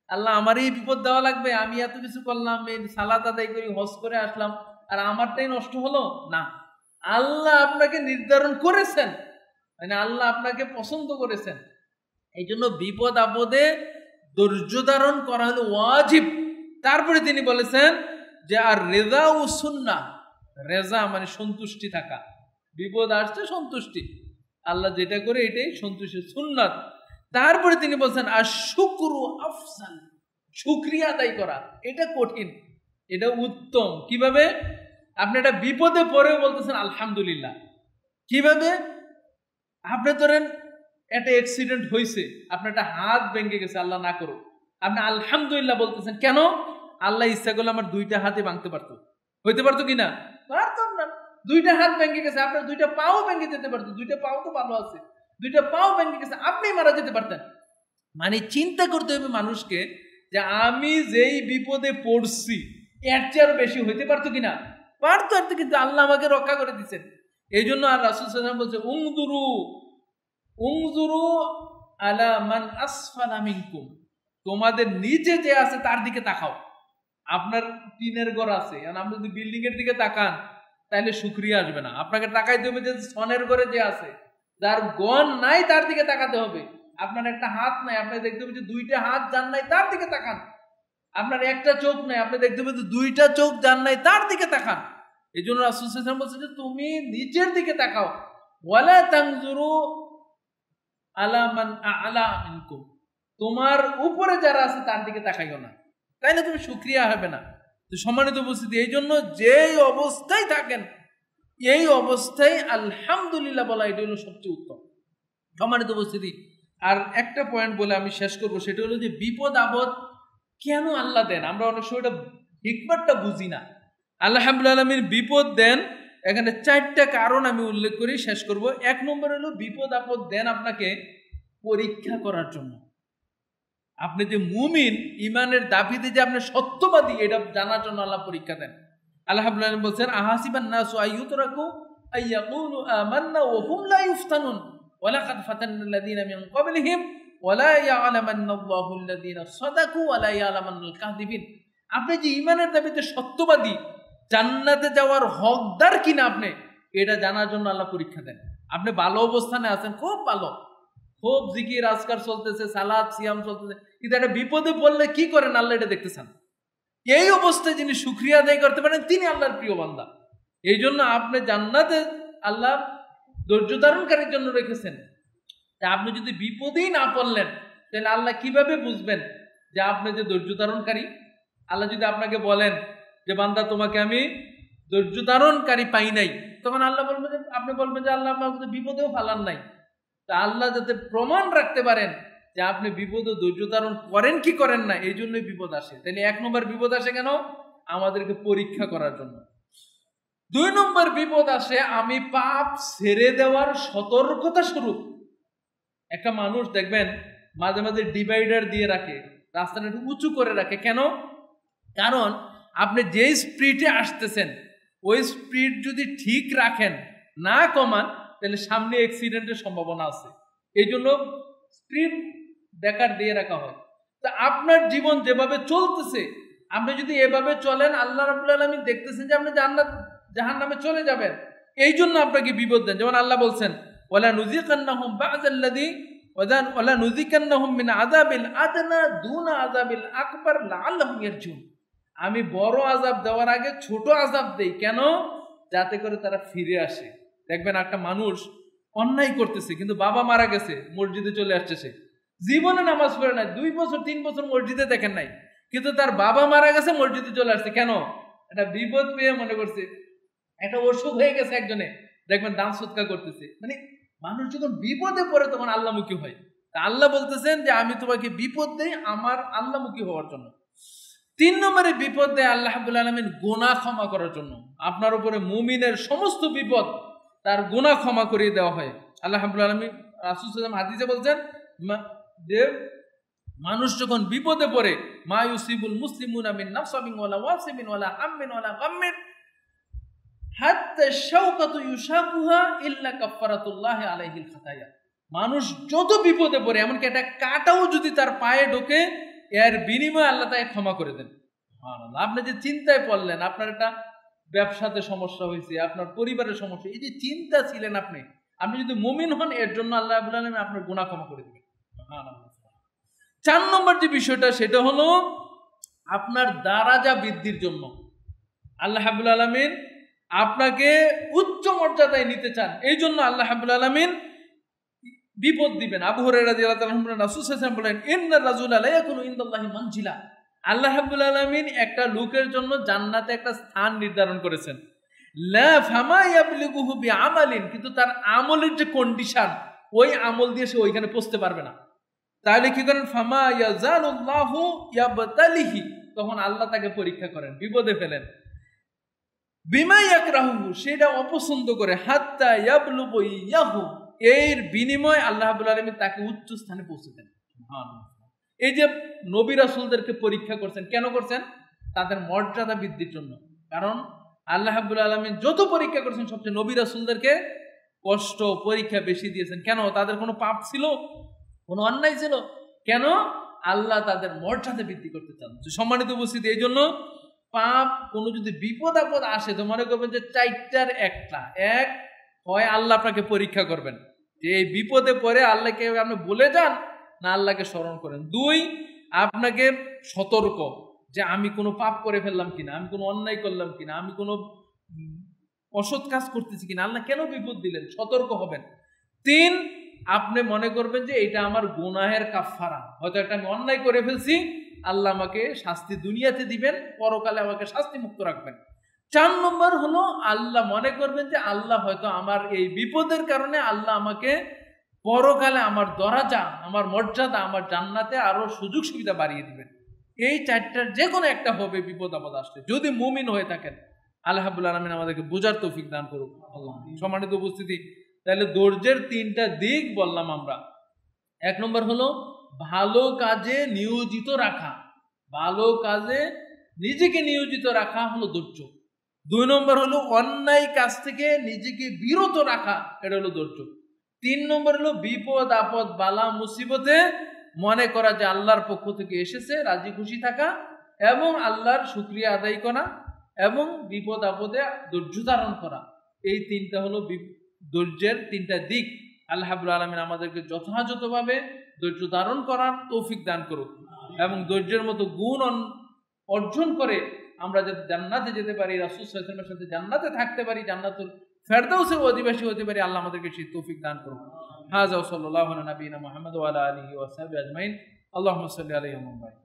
আল্লাহ আমারই বিপদ দেওয়া লাগবে, আমি এত কিছু করলাম, এই সালাত আদায় করি, হজ করে আসলাম, আর আমারটাই নষ্ট হলো না। আল্লাহ আপনাকে নির্ধারণ করেছেন, মানে আল্লাহ আপনাকে পছন্দ করেছেন। এই জন্য বিপদ আপদে ধৈর্য ধারণ করা হলো ওয়াজিব। তারপরে তিনি বলেছেন যে আর রেজা ও সুন্নাহ, রেজা মানে সন্তুষ্টি থাকা। বিপদ আসছে সন্তুষ্টি, আল্লাহ যেটা করে এটাই সন্তুষ্টি, সুন্নাত। তারপরে তিনি বলছেন আর শুকরু আফসান, শুকরিয়া আদায় করা এটা কঠিন, এটা উত্তম। কিভাবে? আপনি একটা বিপদে পড়েও বলতেছেন আলহামদুলিল্লাহ। কিভাবে? আপনি ধরেন একটা অ্যাক্সিডেন্ট হয়েছে, আপনার একটা হাত ভেঙে গেছে, আল্লাহ না করুক, আপনি আলহামদুলিল্লাহ বলতেছেন। কেন? আল্লাহ ইচ্ছা করলে আমার দুইটা হাতে ভাঙতে পারতো, হইতে পারতো কিনা? পারতাম না। দুইটা হাত ভেঙে গেছে, আপনার দুইটা পাও ভেঙে যেতে পারতো, দুইটা পাও তো ভালো আছে, দুইটা পাও ভেঙে গেছে, আপনি মারা যেতে পারতেন। মানে চিন্তা করতে হবে মানুষকে যে আমি যেই বিপদে পড়ছি এর চেয়ে আরো বেশি হইতে পারতো কিনা? পারতো, আর তো, কিন্তু আল্লাহ আমাকে রক্ষা করে দিচ্ছেন। এই জন্য আর রাসূল সাল্লাল্লাহু আলাইহি ওয়াসাল্লাম বলছে উনজুরু আলা মান আসফালা মিনকুম, তোমাদের নিচে যে আছে তার দিকে তাকাও। আপনার টিনের ঘর আছে, আর আপনি যদি বিল্ডিং এর দিকে তাকান তাহলে শুকরিয়া আসবে না। আপনাকে তাকাইতে হবে যে সনের ঘরে যে আছে, যার গণ নাই তার দিকে তাকাতে হবে। আপনার একটা হাত নাই, আপনি দেখতে হবে যে দুইটা হাত যার নাই তার দিকে তাকান। আপনার একটা চোখ নাই, আপনি দেখতে হবে যে দুইটা চোখ যার নাই তার দিকে তাকান। এই জন্য রাসূল সাল্লাল্লাহু আলাইহি ওয়াসাল্লাম বলছে যে তুমি নিচের দিকে তাকাও, ওয়ালা তানজুরু আলা মান আ'লা মিনকুম, তোমার উপরে যারা আছে তার দিকে তাকাইও না, তাইলে তুমি শুকরিয়া হবে না। তো সম্মানিত উপস্থিতি, এই জন্য যেই অবস্থায় থাকেন এই অবস্থায় আলহামদুলিল্লাহ বলা এটা হলো সবচেয়ে উত্তম। সম্মানিত উপস্থিতি, আর একটা পয়েন্ট বলে আমি শেষ করবো, সেটা হলো যে বিপদ আপদ কেন আল্লাহ দেন? আমরা অনেক সময় হিকমতটা বুঝি না। আল্লাহ রাব্বুল আলামিন বিপদ দেন, এখানে চারটা কারণ আমি উল্লেখ করি, শেষ করব। এক নম্বর হলো বিপদ আপদ দেন আপনাকে পরীক্ষা করার জন্য। আপনি যে মুমিন, ইমানের দাবিতে যে আপনি সত্যবাদী, এটা জানার জন্য আল্লাহ পরীক্ষা দেন। আল্লাহ রাব্বুল আলামিন বলেন আহাসিবান নাসু আইয়ুতরাকু আইয়াকুলু আমান্না ওয়া হুম লা ইফতানুন ওয়া লাকাদ ফাতান্নাল্লাযীনা মিন ক্বাবলিহিম ওয়া লা ইয়ালামান্নাল্লাহু আল্লাযীনা সাদাকু ওয়া লা ইয়ালামান্নাল কাযিবিন। আপনি যে ইমানের দাবিতে সত্যবাদী, জান্নাতে যাওয়ার হকদার কিনা আপনি, এটা জানার জন্য আল্লাহ পরীক্ষা দেন। আপনি ভালো অবস্থানে আছেন, খুব ভালো, খুব জিকির আজকার চলতেছে, সালাত সিয়াম চলতেছে, কিন্তু একটা বিপদে পড়লে কি করেন আল্লাহ এটা দেখতেছেন। এই অবস্থায় যিনি শুকরিয়া আদায় করতে পারেন তিনি আল্লাহর প্রিয় বান্দা। এই জন্য আপনি জান্নাতে আল্লাহ ধৈর্য ধারণকারীর জন্য রেখেছেন। আপনি যদি বিপদেই না পড়লেন তাহলে আল্লাহ কিভাবে বুঝবেন যে আপনি যে ধৈর্য ধারণকারী? আল্লাহ যদি আপনাকে বলেন যে বান্দা তোমাকে আমি ধৈর্য ধারণকারী পাই নাই, তখন আল্লাহ বলবেন যে, আপনি বলবেন যে আল্লাহ আমাকে বিপদেও ফালান নাই। তা আল্লাহ যাতে প্রমাণ রাখতে পারেন যে আপনি বিপদে ধৈর্য ধারণ করেন কি করেন না, এই জন্যই বিপদ আসে। তাহলে এক নম্বর বিপদ আসে কেন? আমাদেরকে পরীক্ষা করার জন্য। দুই নম্বর বিপদ আসে আমি পাপ ছেড়ে দেওয়ার সতর্কতা স্বরূপ। একটা মানুষ দেখবেন মাঝে মাঝে ডিভাইডার দিয়ে রাখে, রাস্তাটা একটু উঁচু করে রাখে। কেন? কারণ আপনি যে স্পিডে আসতেছেন ওই স্পিড যদি ঠিক রাখেন, না কমান, তাহলে সামনে অ্যাক্সিডেন্টের সম্ভাবনা আছে। এই জন্য স্পিড ব্রেকার দিয়ে রাখা হয়। তা আপনার জীবন যেভাবে চলতেছে, আপনি যদি এভাবে চলেন, আল্লাহ রাব্বুল আলামিন দেখতেছেন যে আপনি জাহান্নামে চলে যাবেন। এই জন্য আপনাকে বিপদ দেন। যেমন আল্লাহ বলছেন ওয়ালা নুযিকান্নাহুম বা'দাল্লাযী ওয়ালা নুযিকান্নাহুম মিন আযাবিল আদনা দুনা আযাবিল আকবার লাআল্লাহুম ইয়ারজুন। আমি বড় আযাব দেওয়ার আগে ছোট আযাব দেই। কেন? যাতে করে তারা ফিরে আসে। দেখবেন একটা মানুষ অন্যায় করতেছে, কিন্তু বাবা মারা গেছে, মসজিদে চলে আসছে সে, জীবনে নামাজ পড়ে নাই, 2 বছর 3 বছর মসজিদে দেখেন নাই, কিন্তু তার বাবা মারা গেছে মসজিদে চলে আসছে। কেন? একটা বিপদ পেয়ে মনে করছে, একটা অসুখ হয়ে গেছে একজনে, দেখবেন দান সৎকার করতেছে। মানে মানুষ যখন বিপদে পড়ে তখন আল্লাহমুখী হয়। তা আল্লাহ বলতেছেন যে আমি তোমাকে বিপদ দেই আমার আল্লাহমুখী হওয়ার জন্য। 3 নম্বরে বিপদ দেয় আল্লাহ রাব্বুল আলামিন গুনাহ ক্ষমা করার জন্য। আপনার উপরে মুমিনের সমস্ত বিপদ তার গুনাহ ক্ষমা করিয়ে দেওয়া হয়। আল্লাহ রাব্বুল আলামিন রাসূল সাল্লাল্লাহু আলাইহি ওয়াসাল্লাম হাদিসে বলছেন যে মানুষ যখন বিপদে পড়ে, মা ইউসিবুল মুসলিমুনা মিন নাসবিন ওয়ালা ওয়াসিবিন ওয়ালা হাম্মিন ওয়ালা গাম্মিন হাত্তা শাওকাতু ইউশাকুহা ইল্লা কাফফারাতুল্লাহি আলাইহিল খাতায়া। মানুষ যত বিপদে পড়ে, এমনকি একটা কাঁটাও যদি তার পায়ে ঢোকে, এর বিনিময়ে আল্লাহ তাকে ক্ষমা করে দেন। সুবহানাল্লাহ। আপনি যে চিন্তায় পড়লেন, আপনার একটা ব্যবসাতে সমস্যা হয়েছে, আপনার পরিবারের সমস্যা, এই যে চিন্তা ছিলেন আপনি যদি মুমিন হন, এর জন্য আল্লাহ রাব্বুল আলামিন আপনার গুনাহ ক্ষমা করে দেবেন। সুবহানাল্লাহ। 4 নম্বর যে বিষয়টা সেটা হলো আপনার দারাজা বৃদ্ধির জন্য আল্লাহ রাব্বুল আলামিন আপনাকে উচ্চ মর্যাদায় নিতে চান। এই জন্য আল্লাহ রাব্বুল আলামিন বিপদ দিবেন। আবু হুরায়রা রাদিয়াল্লাহু তাআলা রাসূল সাল্লাল্লাহু আলাইহি ওয়াসাল্লাম বলেন, ইন্নার রাজুলা লা ইয়াকুনু ইনদাল্লাহি মানজিলা। আল্লাহ রাব্বুল আলামিন একটা লোকের জন্য জান্নাতে একটা স্থান নির্ধারণ করেছেন। লা ফামা ইয়াবলিগুহু বিআমালিন, কিন্তু তার আমলের যে কন্ডিশন, ওই আমল দিয়ে সে ওইখানে পৌঁছতে পারবে না। তাহলে কি করেন? ফামা ইয়াজালুল্লাহু ইয়াবতালিহি, তখন আল্লাহ তাকে পরীক্ষা করেন, বিপদে ফেলেন। বিমা ইয়াকরাহু, সেটা অপছন্দ করে, হাত্তা ইয়াবলুগু ইয়াহু, এর বিনিময়ে আল্লাহ রাব্বুল আলামিন তাকে উচ্চ স্থানে পৌঁছে দেন। সুবহানাল্লাহ। এই যে নবী রাসূলদেরকে পরীক্ষা করছেন, কেন করছেন? তাদের মর্যাদা বৃদ্ধির জন্য। কারণ আল্লাহ রাব্বুল আলামিন যত পরীক্ষা করছেন, সবচেয়ে নবী রাসূলদেরকে কষ্ট পরীক্ষা বেশি দিয়েছেন। কেন? তাদের কোনো পাপ ছিল, কোনো অন্যায় ছিল? কেন? আল্লাহ তাদের মর্যাদা বৃদ্ধি করতে চান। সম্মানিত উপস্থিতি, এই জন্য পাপ কোনো যদি বিপদ আপদ আসে, তো মনে করবেন যে 4টার একটা, এক হয় আল্লাহ আপনাকে পরীক্ষা করবেন যে এই বিপদে পড়ে আল্লাহকে আপনি বলে যান না আল্লাহকে স্মরণ করেন। 2, আপনাকে সতর্ক যে আমি কোনো পাপ করে ফেললাম কিনা, আমি কোনো অন্যায় করলাম কিনা, আমি কোনো অসৎ কাজ করতেছি কিনা, আল্লাহ কেন বিপদ দিলেন, সতর্ক হবেন। 3, আপনি মনে করবেন যে এটা আমার গুনাহের কাফফারা, হয়তো একটা আমি অন্যায় করে ফেলছি, আল্লাহ আমাকে শাস্তি দুনিয়াতে দিবেন, পরকালে আমাকে শাস্তি মুক্ত রাখবেন। 4 নম্বর হলো আল্লাহ মনে করবেন যে আল্লাহ হয়তো আমার এই বিপদের কারণে আল্লাহ আমাকে পরকালে আমার দরাজা, আমার মর্যাদা, আমার জান্নাতে আরো সুযোগ সুবিধা বাড়িয়ে দিবেন। এই 4টার যে কোনো একটা হবে বিপদ আপদ আসলে, যদি মুমিন হয়ে থাকেন। আল্লাহ রাব্বুল আলামিন আমাদেরকে বুঝার তৌফিক দান করুক। আল্লাহ। সম্মানিত উপস্থিতি, তাহলে ধৈর্যের 3টা দিক বললাম আমরা। 1 নম্বর হলো ভালো কাজে নিয়োজিত রাখা, ভালো কাজে নিজেকে নিয়োজিত রাখা হলো ধৈর্য। 2 নম্বর হলো অন্যায় কাজ থেকে নিজেকে বিরত রাখা, এটা হলো ধৈর্য। 3 নম্বর হলো বিপদ আপদ বালা মুসিবতে মনে করা যে আল্লাহর পক্ষ থেকে এসেছে, রাজি খুশি থাকা এবং আল্লাহর শুকরিয়া আদায় করা এবং বিপদ আপদে ধৈর্য ধারণ করা। এই 3টা হলো ধৈর্যের 3টা দিক। আল্লাহ রাব্বুল আলামিন আমাদেরকে যথাযথভাবে ধৈর্য ধারণ করার তৌফিক দান করুক এবং ধৈর্যের মতো গুণ অর্জন করে আমরা যাতে জান্নাতে যেতে পারি, রাসূল সাল্লাল্লাহু আলাইহি ওয়াসাল্লামের সাথে জান্নাতে থাকতে পারি, জান্নাতুল ফেরদাউসের অধিবাসী হতে পারি, আল্লাহ আমাদেরকে সেই তৌফিক দান করুন। হাযা ওয়া সাল্লাল্লাহু আলা নবিয়িনা মুহাম্মদ ওয়া আলা আলিহি ওয়া সাহবিহি আজমাইন। আল্লাহুম্মা সাল্লি আলাইহি ওয়া সাল্লাম।